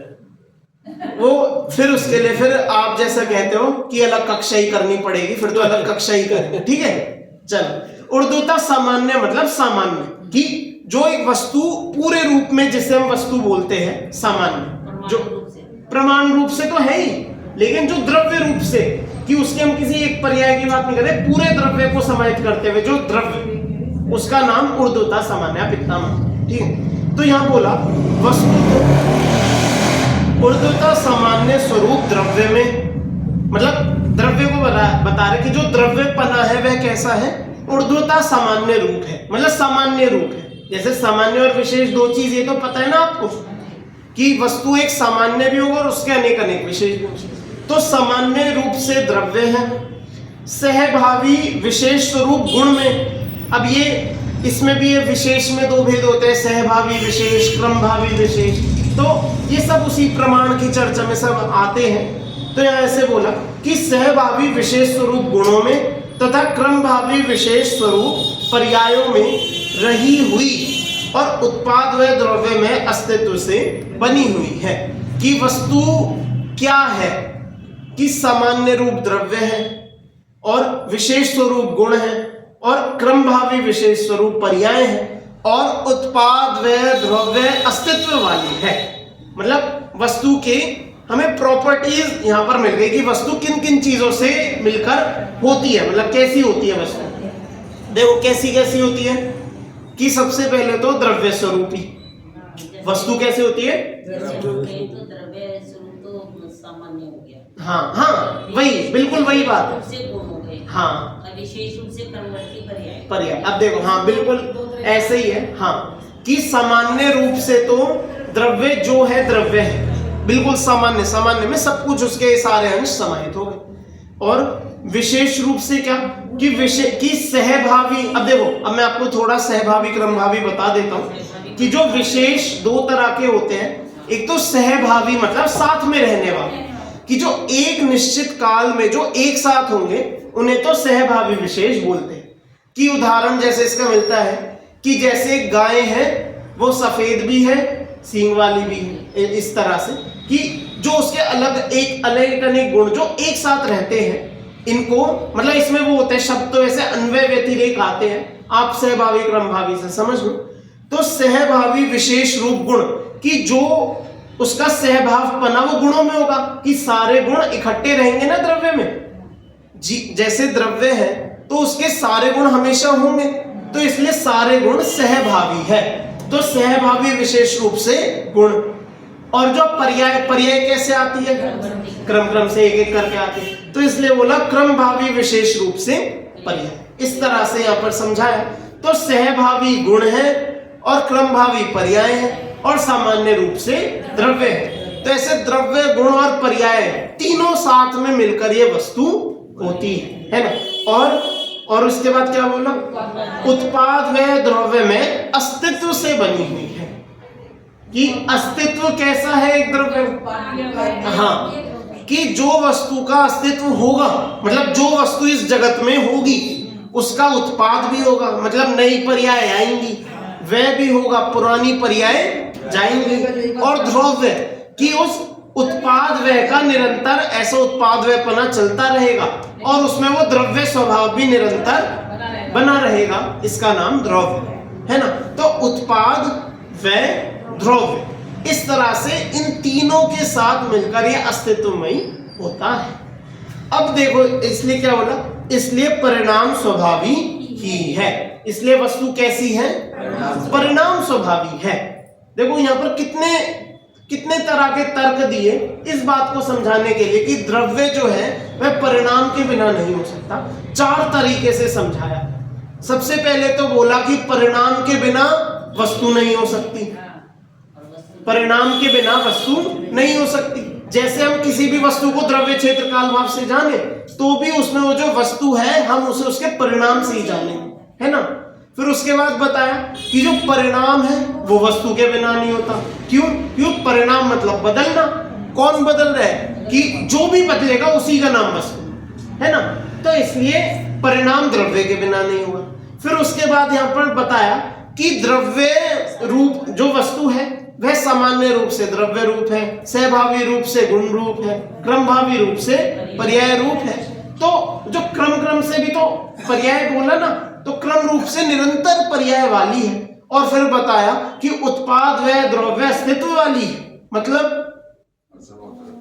वो फिर उसके लिए फिर आप जैसा कहते हो कि अलग कक्षा ही करनी पड़ेगी, फिर तो अलग कक्षा ही करेंगे, ठीक है। चलो, ऊर्ध्वता सामान्य मतलब सामान्य कि जो एक वस्तु पूरे रूप में जिसे हम वस्तु बोलते हैं सामान्य, जो प्रमाण रूप से तो है ही, लेकिन जो द्रव्य रूप से कि उसके हम किसी एक पर्याय की बात नहीं कर रहे, पूरे द्रव्य को समाहित करते हुए जो द्रव्य, उसका नाम ऊर्ध्वता सामान्य पित्ता में, ठीक है। तो यहां बोला वस्तु तो ऊर्ध्वता सामान्य स्वरूप द्रव्य में, मतलब द्रव्य को बता रहे कि जो द्रव्यपना है वह कैसा है, ऊर्ध्वता सामान्य रूप है, मतलब सामान्य रूप है। जैसे सामान्य और विशेष दो चीज, ये तो पता है ना आपको कि वस्तु एक सामान्य भी होगा और उसके अनेक अनेक विशेष भी होंगे। तो सामान्य रूप से द्रव्य है, सहभावी विशेष स्वरूप गुण में। अब ये इसमें भी ये विशेष में दो भेद होते हैं, सहभावी विशेष, क्रमभावी विशेष, तो ये सब उसी प्रमाण की चर्चा में सब आते हैं। तो यहाँ ऐसे बोला कि सहभावी विशेष स्वरूप गुणों में तथा क्रमभावी विशेष स्वरूप पर्यायों में रही हुई और उत्पाद व द्रव्य में अस्तित्व से बनी हुई है। कि वस्तु क्या है कि सामान्य रूप द्रव्य है और विशेष स्वरूप गुण है और क्रमभावी विशेष स्वरूप पर्याय है और उत्पाद व द्रव्य अस्तित्व वाली है। मतलब वस्तु के हमें प्रॉपर्टीज यहां पर मिल गई कि वस्तु किन किन चीजों से मिलकर होती है, मतलब कैसी होती है वस्तु। देखो कैसी कैसी होती है कि सबसे पहले तो द्रव्य स्वरूपी वस्तु कैसे होती है, द्रव्य स्वरूप तो सामान्य हो गया। हाँ वही बिल्कुल वही बात से गुण हो गए, हाँ विशेष रूप से क्रमवर्ती पर्याय। अब देखो हाँ बिल्कुल ऐसे ही है। हाँ कि सामान्य रूप से तो द्रव्य जो है द्रव्य है, बिल्कुल सामान्य, सामान्य में सब कुछ उसके सारे अंश समाहित हो गए। और विशेष रूप से क्या कि सहभावी, अब देखो, अब मैं आपको थोड़ा सहभावी क्रमभावी बता देता हूं कि जो विशेष दो तरह के होते हैं, एक तो सहभावी मतलब साथ में रहने वाले, कि जो एक निश्चित काल में जो एक साथ होंगे उन्हें तो सहभावी विशेष बोलते हैं। कि उदाहरण जैसे इसका मिलता है कि जैसे गाय है वो सफेद भी है सींग वाली भी है, इस तरह से कि जो उसके अलग एक अलग अनेक गुण जो एक साथ रहते हैं, इनको मतलब इसमें वो होते हैं शब्द तो ऐसे अन्वय व्यतिरेक आते हैं, आप सहभावी क्रमभावी से समझ लो। तो सहभावी विशेष रूप गुण कि जो उसका सहभावपना वो गुणों में होगा, कि सारे गुण इकट्ठे रहेंगे ना द्रव्य में, जी जैसे द्रव्य है तो उसके सारे गुण हमेशा होंगे, तो इसलिए सारे गुण सहभावी है। तो सहभावी विशेष रूप से गुण। और जो पर्याय, पर्याय कैसे आती है? क्रम क्रम से एक एक करके आती है, तो इसलिए बोला क्रमभावी विशेष रूप से पर्याय। इस तरह से यहां पर समझाया। तो सहभावी गुण है और क्रमभावी पर्याय है और सामान्य रूप से द्रव्य है। तो ऐसे द्रव्य, गुण और पर्याय तीनों साथ में मिलकर ये वस्तु होती है ना। और उसके बाद क्या बोला? उत्पाद व द्रव्य में अस्तित्व से बनी हुई है। कि अस्तित्व कैसा है एक द्रव्य? हाँ, कि जो वस्तु का अस्तित्व होगा, मतलब जो वस्तु इस जगत में होगी उसका उत्पाद भी होगा, मतलब नई पर्याय आएंगी, वह भी होगा, पुरानी पर्याय जाएंगी। और द्रव्य कि उस उत्पाद व्यय का निरंतर ऐसा उत्पाद व्ययपना चलता रहेगा और उसमें वो द्रव्य स्वभाव भी निरंतर बना रहेगा, इसका नाम द्रव्य है ना। तो उत्पाद व्यय द्रव्य, इस तरह से इन तीनों के साथ मिलकर ये अस्तित्वमयी होता है। अब देखो, इसलिए क्या बोला? इसलिए परिणाम स्वभावी ही है। इसलिए वस्तु कैसी है? परिणाम स्वभावी है। देखो यहां पर कितने तरह के तर्क दिए इस बात को समझाने के लिए कि द्रव्य जो है वह परिणाम के बिना नहीं हो सकता। 4 तरीके से समझाया। सबसे पहले तो बोला कि परिणाम के बिना वस्तु नहीं हो सकती, परिणाम के बिना वस्तु नहीं हो सकती। जैसे हम किसी भी वस्तु को द्रव्य क्षेत्र काल भाव से जाने तो भी उसमें वो जो वस्तु है हम उसे उसके परिणाम से ही जानेंगे, है ना। फिर उसके बाद बताया कि जो परिणाम है वो वस्तु के बिना नहीं होता। क्यों? परिणाम मतलब बदलना। कौन बदल रहा है? कि जो भी बदलेगा उसी का नाम वस्तु है ना। तो इसलिए परिणाम द्रव्य के बिना नहीं होगा। फिर उसके बाद यहाँ पर बताया कि द्रव्य रूप जो वस्तु है वह सामान्य रूप से द्रव्य रूप है, सहभावी रूप से गुण रूप है, क्रमभावी रूप से पर्याय रूप है। तो जो क्रम से भी तो पर्याय बोला ना, तो क्रम रूप से निरंतर पर्याय वाली है। और फिर बताया कि उत्पाद व द्रव्य अस्तित्व वाली है, मतलब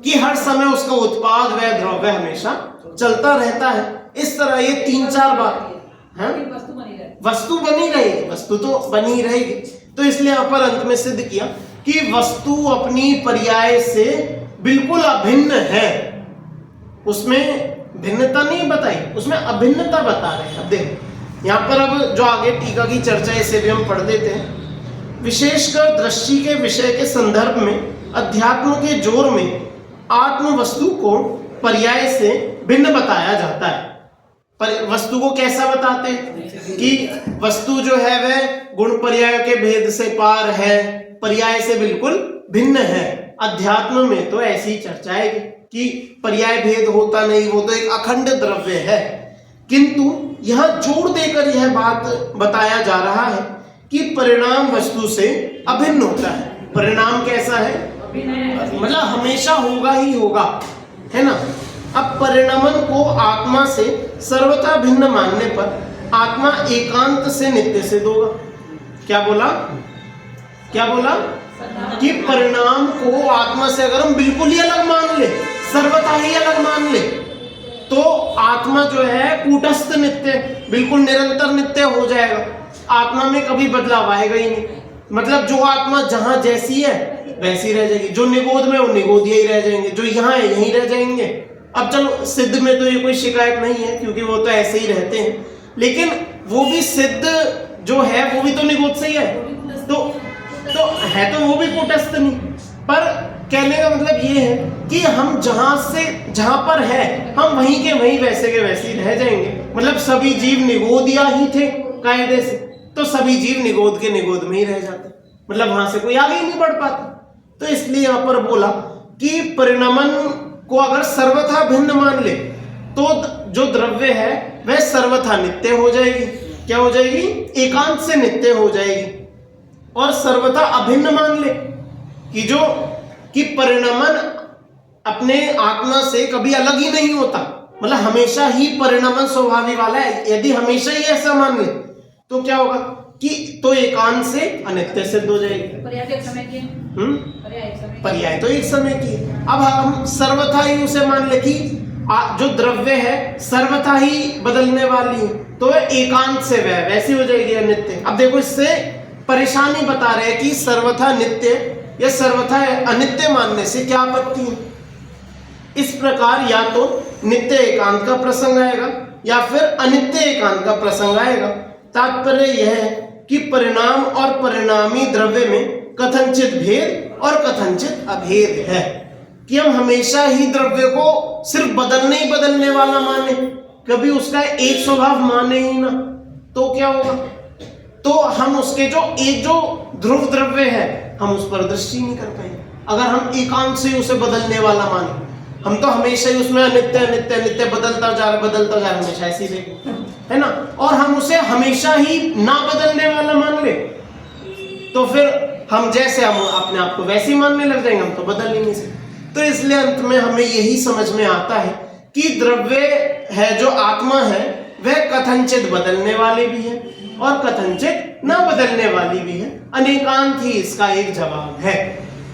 कि हर समय उसका उत्पाद व द्रव्य हमेशा चलता रहता है। इस तरह ये 3-4 बात है। वस्तु बनी रहेगी, वस्तु तो बनी रहेगी। तो इसलिए यहां पर अंत में सिद्ध किया कि वस्तु अपनी पर्याय से बिल्कुल अभिन्न है। उसमें भिन्नता नहीं बताई, उसमें अभिन्नता बता रहे हैं। अब देखो यहाँ पर, अब जो आगे टीका की चर्चा इसे भी हम पढ़ देते हैं। विशेषकर दृष्टि के विषय के संदर्भ में अध्यात्म के जोर में आत्म वस्तु को पर्याय से भिन्न बताया जाता है। पर वस्तु को कैसा बताते हैं? कि वस्तु जो है वह गुण पर्याय के भेद से पार है, पर्याय से बिल्कुल भिन्न है। अध्यात्म में तो ऐसी चर्चा है कि पर्याय भेद होता नहीं, वो तो एक अखंड द्रव्य है। किंतु यहां जोड़ देकर यह बात बताया जा रहा है कि परिणाम वस्तु से अभिन्न होता है। परिणाम कैसा है? मतलब हमेशा होगा ही होगा, है ना। अब परिणमन को आत्मा से सर्वथा भिन्न मानने पर आत्मा एकांत से नित्य सिद्ध होगा। क्या बोला? कि परिणाम को आत्मा से अगर हम बिल्कुल ही अलग मान ले, सर्वथा ही अलग मान ले, तो आत्मा जो है कूटस्थ नित्य, बिल्कुल निरंतर नित्य हो जाएगा। आत्मा में कभी बदलाव आएगा ही नहीं। मतलब जो आत्मा जहां जैसी है वैसी रह जाएगी, जो निगोद में वो निगोदिया ही रह जाएंगे, जो यहाँ है यहीं रह जाएंगे। अब चलो सिद्ध में तो ये कोई शिकायत नहीं है क्योंकि वो तो ऐसे ही रहते हैं, लेकिन वो भी सिद्ध जो है वो भी तो निगोद से ही है। तो है तो वो भी कूटस्थ नहीं, पर कहने का मतलब ये है कि हम जहां पर है हम वहीं के वहीं वैसे के वैसे ही रह जाएंगे। मतलब सभी जीव निगोदिया ही थे कायदे से, तो सभी जीव निगोद के निगोद में ही रह जाते, मतलब वहां से कोई आगे ही नहीं बढ़ पाता। तो इसलिए यहां पर बोला कि परिणमन को अगर सर्वथा भिन्न मान ले तो जो द्रव्य है वह सर्वथा नित्य हो जाएगी। क्या हो जाएगी? एकांत से नित्य हो जाएगी। और सर्वथा अभिन्न मान ले कि परिणमन अपने आत्मा से कभी अलग ही नहीं होता, मतलब हमेशा ही परिणमन स्वभावी वाला है। यदि हमेशा ही ऐसा मान ले तो क्या होगा कि तो एकांत से अनित्य सिद्ध हो जाएगी। पर्याय एक समय की पर्याय तो एक समय की। अब हम सर्वथा ही उसे मान ले कि जो द्रव्य है सर्वथा ही बदलने वाली है, तो एकांत से वह वैसी हो जाएगी अनित्य। अब देखो इससे परेशानी बता रहे हैं कि सर्वथा नित्य या सर्वथा अनित्य मानने से क्या आपत्ति है। इस प्रकार या तो नित्य एकांत का प्रसंग आएगा या फिर अनित्य एकांत का प्रसंग आएगा। तात्पर्य यह है कि परिणाम और परिणामी द्रव्य में कथनचित भेद और कथनचित अभेद है, कि हम हमेशा ही द्रव्य को सिर्फ बदलने वाला माने, कभी उसका एक स्वभाव माने ही ना, तो क्या होगा? तो हम उसके जो ध्रुव द्रव्य है हम उस पर दृष्टि नहीं कर पाएंगे। अगर हम एकांत से उसे बदलने वाला माने, हम तो हमेशा ही उसमें अनित्य बदलता जा रहा हमेशा ऐसी है ना, और हम उसे हमेशा ही ना बदलने वाला मान ले तो फिर हम जैसे हम अपने आप को वैसे ही मानने लग जाएंगे, हम तो बदल ही नहीं सकते। तो इसलिए अंत में हमें यही समझ में आता है कि द्रव्य है जो आत्मा है वह कथनचित बदलने वाली भी है और कथनचित ना बदलने वाली भी है। अनेकांत ही इसका एक जवाब है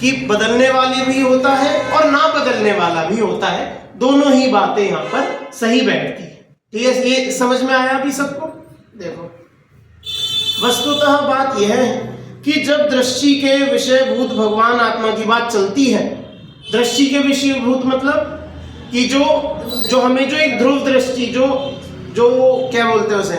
कि बदलने वाली भी होता है और ना बदलने वाला भी होता है। दोनों ही बातें यहाँ पर सही बैठती है। ठीक है, ये समझ में आया अभी सबको? देखो वस्तुतः बात यह है कि जब दृष्टि के विषयभूत भगवान आत्मा की बात चलती है, दृष्टि के विषयभूत मतलब कि जो हमें जो एक ध्रुव दृष्टि जो क्या बोलते हैं उसे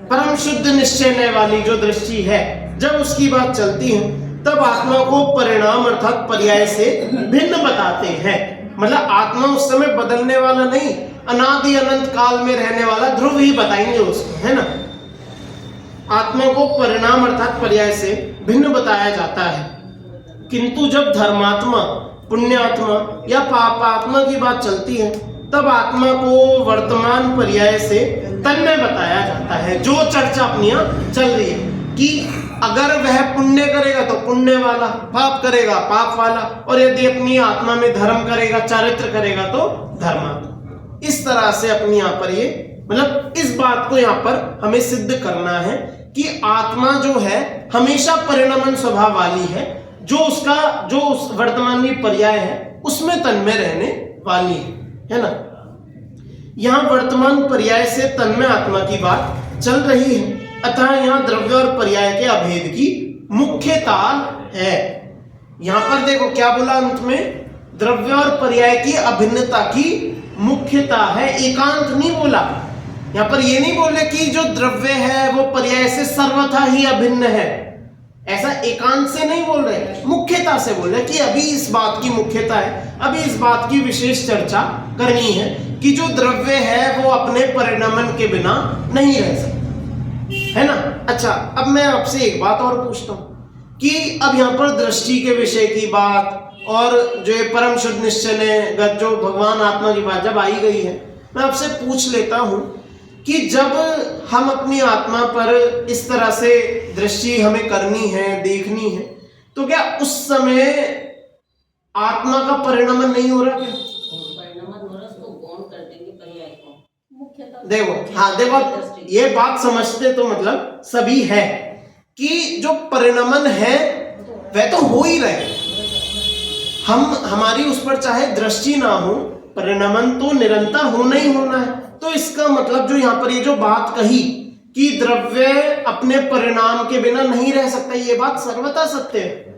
परम शुद्ध निश्चय वाली जो दृष्टि है, जब उसकी बात चलती है तब आत्मा को परिणाम अर्थात पर्याय से भिन्न बताते हैं। मतलब आत्मा उस समय बदलने वाला नहीं, अनादि अनंत काल में रहने वाला ध्रुव ही बताएंगे उसको, है ना। आत्मा को परिणाम अर्थात पर्याय से भिन्न बताया जाता है, किंतु जब धर्मात्मा, पुण्यात्मा या पापात्मा की बात चलती है तब आत्मा को वर्तमान पर्याय से तन्मय बताया जाता है। जो चर्चा अपनी चल रही है कि अगर वह पुण्य करेगा तो पुण्य वाला, पाप करेगा पाप वाला, और यदि अपनी आत्मा में धर्म करेगा, चारित्र करेगा तो धर्मात्मा। इस तरह से अपनी यहाँ पर ये मतलब इस बात को यहाँ पर हमें सिद्ध करना है कि आत्मा जो है हमेशा परिणमन स्वभाव वाली है, जो उस वर्तमान में पर्याय है उसमें तन्मय रहने वाली है ना। यहाँ वर्तमान पर्याय से तन्मय आत्मा की बात चल रही है, अतः यहाँ द्रव्य और पर्याय के अभेद की मुख्यता है। यहाँ पर देखो क्या बोला अंत में, द्रव्य और पर्याय की अभिन्नता की मुख्यता है, एकांत नहीं बोला। यहाँ पर ये नहीं बोले कि जो द्रव्य है वो पर्याय से सर्वथा ही अभिन्न है, ऐसा एकांत से नहीं बोल रहे, मुख्यता से बोल रहे कि अभी इस बात की मुख्यता है, अभी इस बात की विशेष चर्चा करनी है कि जो द्रव्य है वो अपने परिणमन के बिना नहीं रह सकता, है ना। अच्छा, अब मैं आपसे एक बात और पूछता हूं कि अब यहाँ पर दृष्टि के विषय की बात और जो परम शुद्ध निश्चय जो भगवान आत्मा की बात जब आई गई है, मैं आपसे पूछ लेता हूं कि जब हम अपनी आत्मा पर इस तरह से दृष्टि हमें करनी है, देखनी है, तो क्या उस समय आत्मा का परिणमन नहीं हो रहा? क्या परिणमन हो रहा तो गौण कर देंगे पर्याय को मुख्यतः। देखो हाँ, देखो ये बात समझते तो मतलब सभी है कि जो परिणमन है वह तो हो ही रहे, हमारी उस पर चाहे दृष्टि ना हो, परिणमन तो निरंतर होना ही होना है। तो इसका मतलब जो यहाँ पर ये जो बात कही कि द्रव्य अपने परिणाम के बिना नहीं रह सकता, ये बात सर्वथा सत्य है,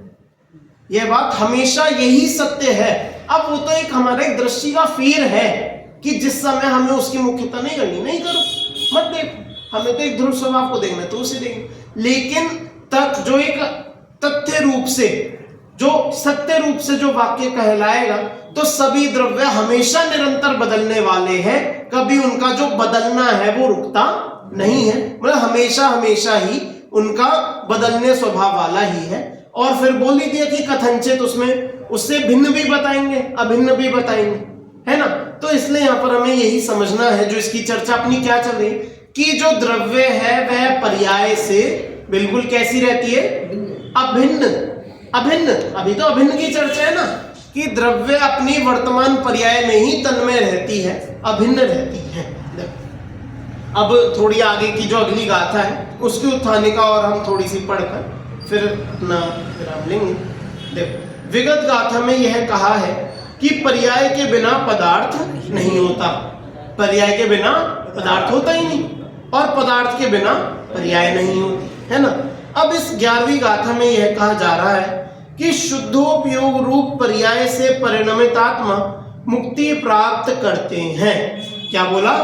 यह बात हमेशा यही सत्य है। अब वो तो एक हमारे एक दृष्टि का फेर है कि जिस समय हमें उसकी मुख्यता नहीं करनी, नहीं करो, मत देखो, हमें तो एक ध्रुव स्वभाव को देखना है तो उसे देखें। लेकिन तक जो एक तथ्य रूप से, जो सत्य रूप से जो वाक्य कहलाएगा, तो सभी द्रव्य हमेशा निरंतर बदलने वाले हैं, कभी उनका जो बदलना है वो रुकता नहीं है, मतलब हमेशा हमेशा ही उनका बदलने स्वभाव वाला ही है। और फिर बोल ही दिया कि कथनचित उसमें उससे भिन्न भी बताएंगे, अभिन्न भी बताएंगे, है ना। तो इसलिए यहाँ पर हमें यही समझना है, जो इसकी चर्चा अपनी क्या चल रही, कि जो द्रव्य है वह पर्याय से बिल्कुल कैसी रहती है, अभिन्न। अभिन्न, अभी तो अभिन्न की चर्चा है ना, कि द्रव्य अपनी वर्तमान पर्याय में ही तन्मय रहती है, अभिन्न रहती है। अब थोड़ी आगे की जो अगली गाथा है उसकी उत्थानिका और हम थोड़ी सी पढ़कर फिर अपना विराम लेंगे। देखो, विगत गाथा में यह कहा है कि पर्याय के बिना पदार्थ नहीं होता, पर्याय के बिना पदार्थ होता ही नहीं, और पदार्थ के बिना पर्याय नहीं होती, है ना। अब इस 11वीं गाथा में यह कहा जा रहा है कि शुद्धोपयोग रूप पर्याय से परिणमित आत्मा मुक्ति प्राप्त करते हैं। क्या बोला?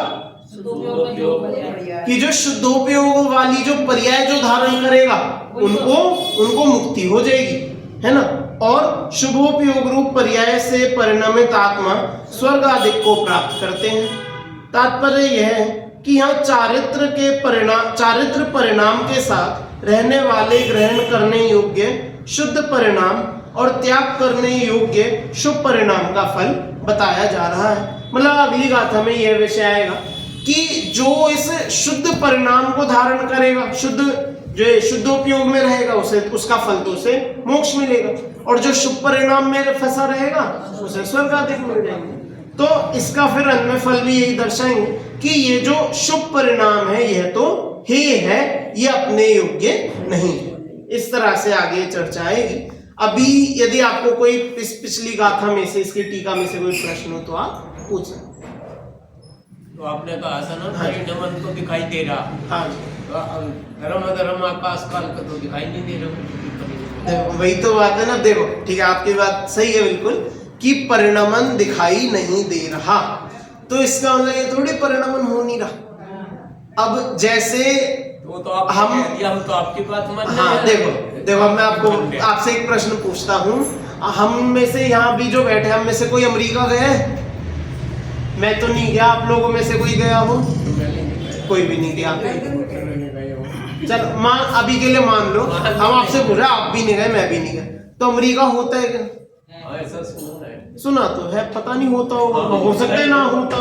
कि जो शुद्धोपयोग वाली जो पर्याय जो धारण करेगा उनको मुक्ति हो जाएगी, है ना। और शुभोपयोग रूप पर्याय से परिणमित आत्मा स्वर्ग आदि को प्राप्त करते हैं। तात्पर्य यह है कि यहाँ चारित्र परिणाम के साथ रहने वाले ग्रहण करने योग्य शुद्ध परिणाम और त्याग करने योग्य शुभ परिणाम का फल बताया जा रहा है। मतलब अगली गाथा में यह विषय आएगा कि जो इस शुद्ध परिणाम को धारण करेगा, जो शुद्धोपयोग में रहेगा, उसे उसका फल तो उसे मोक्ष मिलेगा, और जो शुभ परिणाम में फंसा रहेगा उसे स्वर्ग आदि मिल जाएंगे। तो इसका फिर अन्य फल भी यही दर्शाएंगे कि ये जो शुभ परिणाम है यह तो हे है, ये अपने योग्य नहीं है। इस तरह से आगे चर्चा आएगी। अभी यदि आपको कोई पिछली गाथा में से, इसकी टीका में से कोई प्रश्न हो तो आप पूछ सकते। तो आपने कहा था ना, परिणमन तो दिखाई दे रहा, हाँ, धर्म अधर्म आकाश काल का तो दिखाई नहीं दे रहा। वही तो बात है ना। देखो, ठीक है, आपकी बात सही है बिल्कुल, कि परिणमन दिखाई नहीं दे रहा, तो इसका मतलब ये थोड़ी परिणमन हो नहीं रहा। अब जैसे वो तो आप हम तो आपकी बात मान, हाँ, देखो मैं आपसे एक प्रश्न पूछता हूँ, हम में से यहाँ भी जो बैठे, हम में से कोई अमेरिका गया है? मैं तो नहीं गया। आप लोगों में से कोई गया हो? कोई भी नहीं गया। चल अभी के लिए मान लो, हम आपसे पूछ रहे, आप भी नहीं गए, मैं भी नहीं गया, तो अमेरिका होता है क्या? ऐसा सुना तो है, पता नहीं होता हो सकता है ना होता।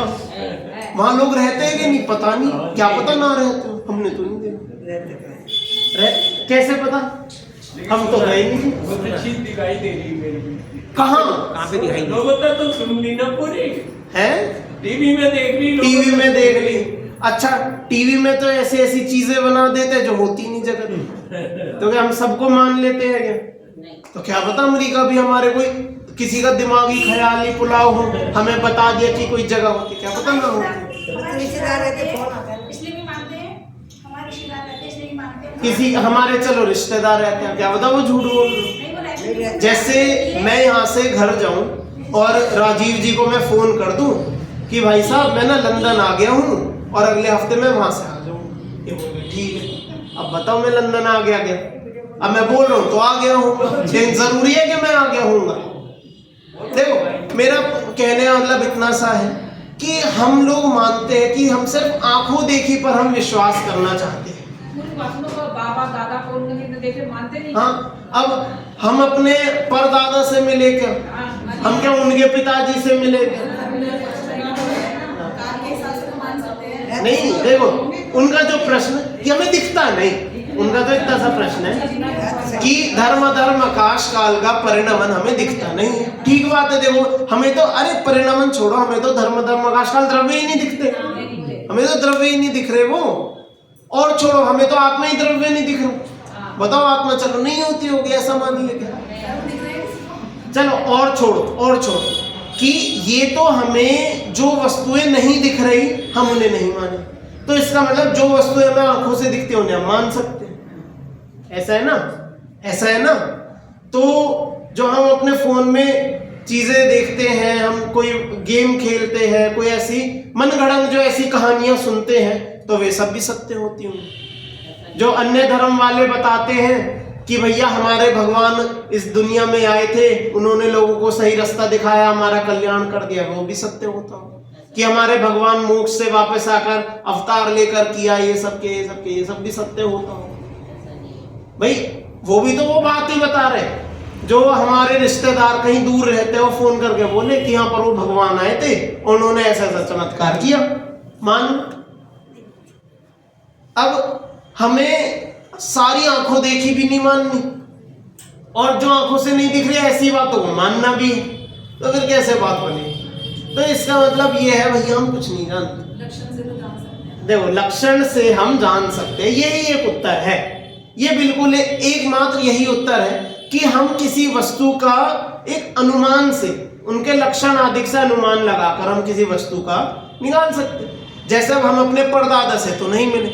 वहाँ लोग रहते हैं कि नहीं पता नहीं, क्या पता ना रहते हो, हमने तो नहीं देखा। कैसे पता? हम तो गए नहीं। दिखाई दे रही मेरी। कहाँ पे दिखाई? तो सुन ली ना पूरी है, टीवी में देख ली, टीवी में देख ली। अच्छा, टीवी में तो ऐसी ऐसी चीजें बना देते हैं जो होती नहीं जगत में, तो क्या हम सबको मान लेते हैं क्या? तो क्या पता अमेरिका भी हमारे कोई किसी का दिमागी ख्याली पुलाव हो, हमें बता दिया कि कोई जगह होती, क्या पता ना हो। किसी हमारे चलो रिश्तेदार रहते हैं, क्या पता वो झूठ बोल रहे। जैसे मैं यहाँ से घर जाऊं और राजीव जी को मैं फोन कर दूं कि भाई साहब मैं ना लंदन आ गया हूँ और अगले हफ्ते में वहां से आ जाऊँ, ये बोल ठीक है। अब बताओ मैं लंदन आ गया क्या? अब मैं बोल रहा हूँ तो आ गया हूँ, लेकिन जरूरी है कि मैं आ गया हूँगा? देखो, मेरा कहने का मतलब इतना सा है कि हम लोग मानते हैं कि हम सिर्फ आंखों देखी पर हम विश्वास करना चाहते हैं। बाबा दादा को देखे मानते नहीं। हाँ, अब हम अपने परदादा से मिले क्या? हम क्या उनके पिताजी से मिले क्या? नहीं, देखो उनका जो प्रश्न कि हमें दिखता नहीं, उनका तो इतना सा प्रश्न है कि धर्म अधर्म आकाश काल का परिणमन हमें दिखता नहीं। ठीक बात है, देखो हमें तो, अरे परिणमन छोड़ो, हमें तो धर्म अधर्म आकाश काल द्रव्य ही नहीं दिखते, हमें तो द्रव्य ही नहीं दिख रहे वो। और छोड़ो, हमें तो आत्मा ही द्रव्य नहीं दिख रहा। बताओ आत्मा चलो नहीं होती होगी, ऐसा मान लेके चलो। और छोड़ो कि ये तो हमें जो वस्तुएं नहीं दिख रही हम उन्हें नहीं माने, तो इसका मतलब जो वस्तुएं हमें आंखों से दिखती हैं उन्हें हम मान सकते हैं। ऐसा है ना। तो जो हम अपने फोन में चीजें देखते हैं, हम कोई गेम खेलते हैं, कोई ऐसी मनगढ़ंत जो ऐसी कहानियां सुनते हैं, तो वे सब भी सत्य होती होंगी, जो अन्य धर्म वाले बताते हैं कि भैया हमारे भगवान इस दुनिया में आए थे, उन्होंने लोगों को सही रास्ता दिखाया, हमारा कल्याण कर दिया, वो भी सत्य होता हो। कि हमारे भगवान मोक्ष से वापस आकर अवतार लेकर किया, ये सब भी सत्य होता हो। भाई वो भी तो वो बात ही बता रहे। जो हमारे रिश्तेदार कहीं दूर रहते हो फोन करके बोले कि यहाँ पर वो भगवान आए थे, उन्होंने ऐसा ऐसा चमत्कार किया, मान। अब हमें सारी आंखों देखी भी नहीं माननी, और जो आंखों से नहीं दिख रही ऐसी बातों को मानना भी है, तो फिर कैसे बात बनेगी? तो इसका मतलब ये है भैया हम कुछ नहीं जानते। लक्षण से तो जान सकते हैं। देखो लक्षण से हम जान सकते हैं, यही एक उत्तर है। ये बिल्कुल एकमात्र यही उत्तर है कि हम किसी वस्तु का एक अनुमान से, उनके लक्षण आदि से अनुमान लगाकर हम किसी वस्तु का निकाल सकते हैं। जैसे अब हम अपने परदादा से तो नहीं मिले,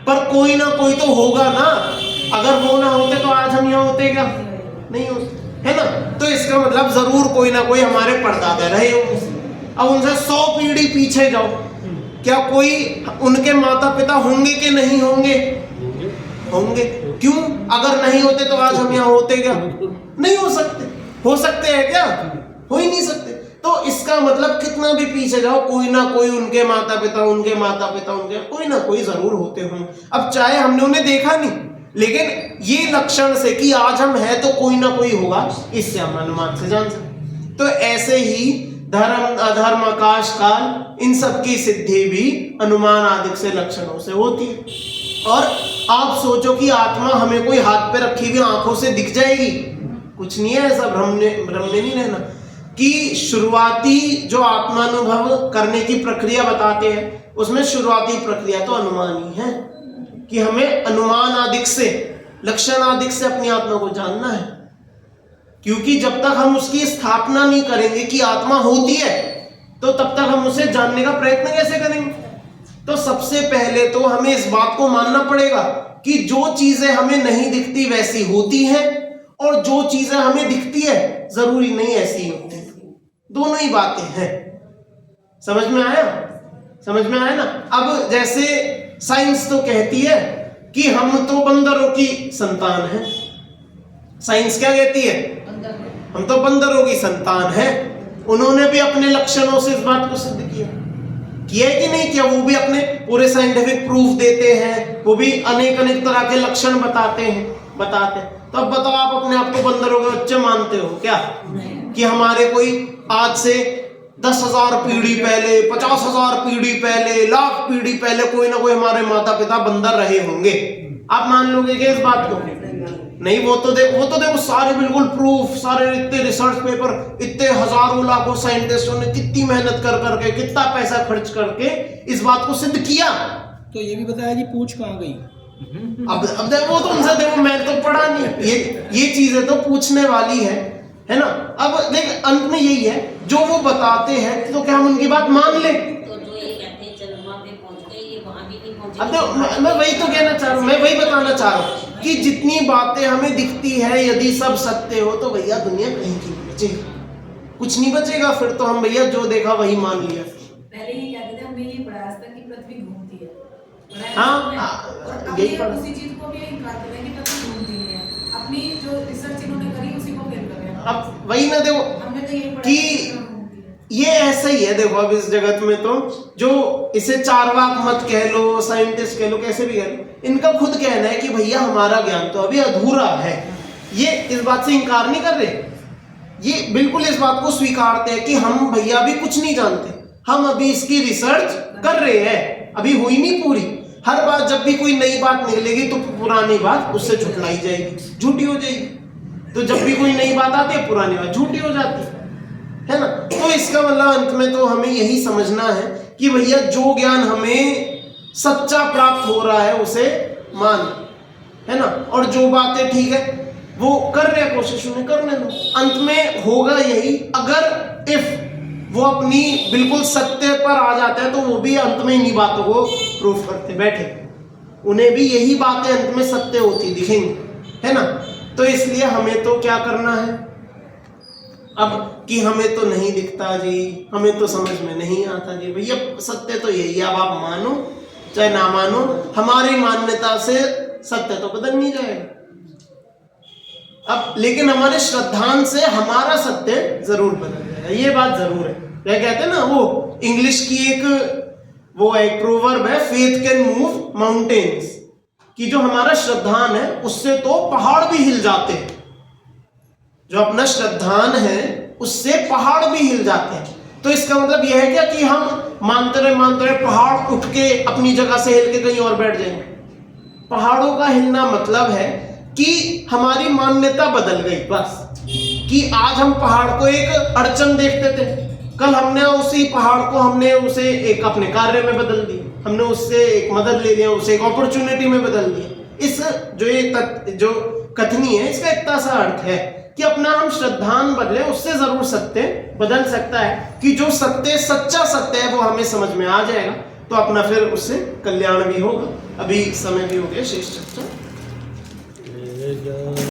पर कोई ना कोई तो होगा ना। अगर वो ना होते तो आज हम यहाँ होते क्या? नहीं होते, है ना। तो इसका मतलब जरूर कोई ना कोई हमारे परदादा रहे होंगे। अब उनसे 100 पीढ़ी पीछे जाओ, क्या कोई उनके माता पिता होंगे कि नहीं होंगे? होंगे। क्यों? अगर नहीं होते तो आज हम यहाँ होते क्या? नहीं हो सकते। हो सकते हैं क्या? हो ही नहीं सकते। तो इसका मतलब कितना भी पीछे जाओ, कोई ना कोई उनके माता पिता उनके कोई ना कोई जरूर होते हों। अब चाहे हमने उन्हें देखा नहीं, लेकिन ये लक्षण से कि आज हम हैं तो कोई ना कोई होगा, इससे हम अनुमान से जान सकते। तो ऐसे ही धर्म अधर्म आकाश काल इन सब की सिद्धि भी अनुमान आदि से लक्षणों से होती है। और आप सोचो कि आत्मा हमें कोई हाथ पे रखी हुई आंखों से दिख जाएगी? कुछ नहीं है ऐसा, भ्रम में नहीं रहना। कि शुरुआती जो आत्मानुभव करने की प्रक्रिया बताते हैं, उसमें शुरुआती प्रक्रिया तो अनुमान ही है कि हमें अनुमान आदि से, लक्षण आदि से अपनी आत्मा को जानना है। क्योंकि जब तक हम उसकी स्थापना नहीं करेंगे कि आत्मा होती है, तो तब तक हम उसे जानने का प्रयत्न कैसे करेंगे? तो सबसे पहले तो हमें इस बात को मानना पड़ेगा कि जो चीजें हमें नहीं दिखती वैसी होती हैं, और जो चीजें हमें दिखती है जरूरी नहीं ऐसी होती। दोनों ही बातें हैं। समझ में आया? समझ में आया ना। अब जैसे साइंस तो कहती है कि हम तो बंदरों की संतान हैं। साइंस क्या कहती है? हम तो बंदरों की संतान हैं। उन्होंने भी अपने लक्षणों से इस बात को सिद्ध किया है कि नहीं किया? वो भी अपने पूरे साइंटिफिक प्रूफ देते हैं, वो भी अनेक तरह के लक्षण बताते हैं। तो अब बताओ, आप अपने आप को बंदरों के बच्चे मानते हो क्या? कि हमारे कोई आज से 10,000 पीढ़ी पहले, 50,000 पीढ़ी पहले, लाख पीढ़ी पहले कोई ना कोई हमारे माता पिता बंदर रहे होंगे? आप मान लोगे क्या इस बात को? नहीं। वो तो देखो सारे बिल्कुल प्रूफ, सारे इतने रिसर्च पेपर, इतने हजारों लाखों साइंटिस्टों ने कितनी मेहनत कर करके, कितना पैसा खर्च करके इस बात को सिद्ध किया। तो ये भी बताया जी पूछ कहाँ गई? अब देखो, वो तो उनसे देखो, मैं तो पढ़ा नहीं। ये चीजें तो पूछने वाली है ना। अब देख, अंत में यही है, जो वो बताते हैं तो क्या हम उनकी बात मान लें? तो जो ये कहते हैं चंद्रमा पे पहुंच गए, ये वहां भी नहीं पहुंचे। अब देखो, मैं वही तो कहना चाह रहा हूँ, मैं वही बताना चाह रहा हूँ कि जितनी बातें हमें दिखती है, यदि सब सत्य हो तो भैया दुनिया कहीं की नहीं बचेगी, कुछ नहीं बचेगा। फिर तो हम भैया जो देखा वही मान लिया। पहले ये कहते थे, हमने ये पढ़ा आज तक कि पृथ्वी घूमती है। हाँ, यही पढ़ा। उसी चीज को भी इनकार कर रहे हैं कि पृथ्वी घूमती नहीं है। अपनी जो रिसर्च इन्होंने करी उसी को फेल कर रहे हैं। अब वही ना देखो हमने तो ये पढ़ा कि ये ऐसा ही है। देखो अब इस जगत में तो जो इसे चार्वाक मत कह लो, साइंटिस्ट कह लो, कैसे भी कह लो, इनका खुद कहना है कि भैया हमारा ज्ञान तो अभी अधूरा है। ये इस बात से इनकार नहीं कर रहे, ये बिल्कुल इस बात को स्वीकारते हैं कि हम भैया अभी कुछ नहीं जानते, हम अभी इसकी रिसर्च कर रहे हैं, अभी हुई नहीं पूरी। हर बार जब भी कोई नई बात निकलेगी तो पुरानी बात उससे झुठलाई जाएगी, झूठी हो जाएगी। तो जब भी कोई नई बात आती है पुरानी बात झूठी हो जाती है ना। तो इसका मतलब अंत में तो हमें यही समझना है कि भैया जो ज्ञान हमें सच्चा प्राप्त हो रहा है उसे मान, है ना। और जो बातें ठीक है वो कर रहे हैं, कोशिश उन्हें करने दो। अंत में होगा यही, अगर इफ वो अपनी बिल्कुल सत्य पर आ जाता है तो वो भी अंत में इन्हीं बातों को प्रूफ करते बैठे, उन्हें भी यही बातें अंत में सत्य होती दिखेंगी, है ना। तो इसलिए हमें तो क्या करना है अब कि हमें तो नहीं दिखता जी, हमें तो समझ में नहीं आता जी। भैया सत्य तो यही है, अब आप मानो चाहे ना मानो, हमारी मान्यता से सत्य तो बदल नहीं जाएगा। अब लेकिन हमारे श्रद्धांत से हमारा सत्य जरूर बदल जाएगा, ये बात जरूर है। क्या कहते हैं ना, वो इंग्लिश की एक प्रोवर्ब है, फेथ कैन मूव माउंटेन्स, कि जो हमारा श्रद्धान है उससे तो पहाड़ भी हिल जाते हैं। जो अपना श्रद्धान है उससे पहाड़ भी हिल जाते हैं। तो इसका मतलब यह है क्या कि हम मानते रहे पहाड़ उठ के अपनी जगह से हिल के कहीं और बैठ जाएंगे। पहाड़ों का हिलना मतलब है कि हमारी मान्यता बदल गई, बस। कि आज हम पहाड़ को एक अड़चन देखते थे, कल हमने उसी पहाड़ को उसे एक अपने कार्य में बदल दिया, हमने उससे एक मदद ले लिया, उसे एक अपॉर्चुनिटी में बदल दिया। इस जो कथनी है, इसका इतना सा अर्थ है कि अपना हम श्रद्धान बदले, उससे जरूर सत्य बदल सकता है। कि जो सत्य सच्चा सत्य है वो हमें समझ में आ जाएगा, तो अपना फिर उससे कल्याण भी होगा। अभी समय भी हो गया, शेष चर्चा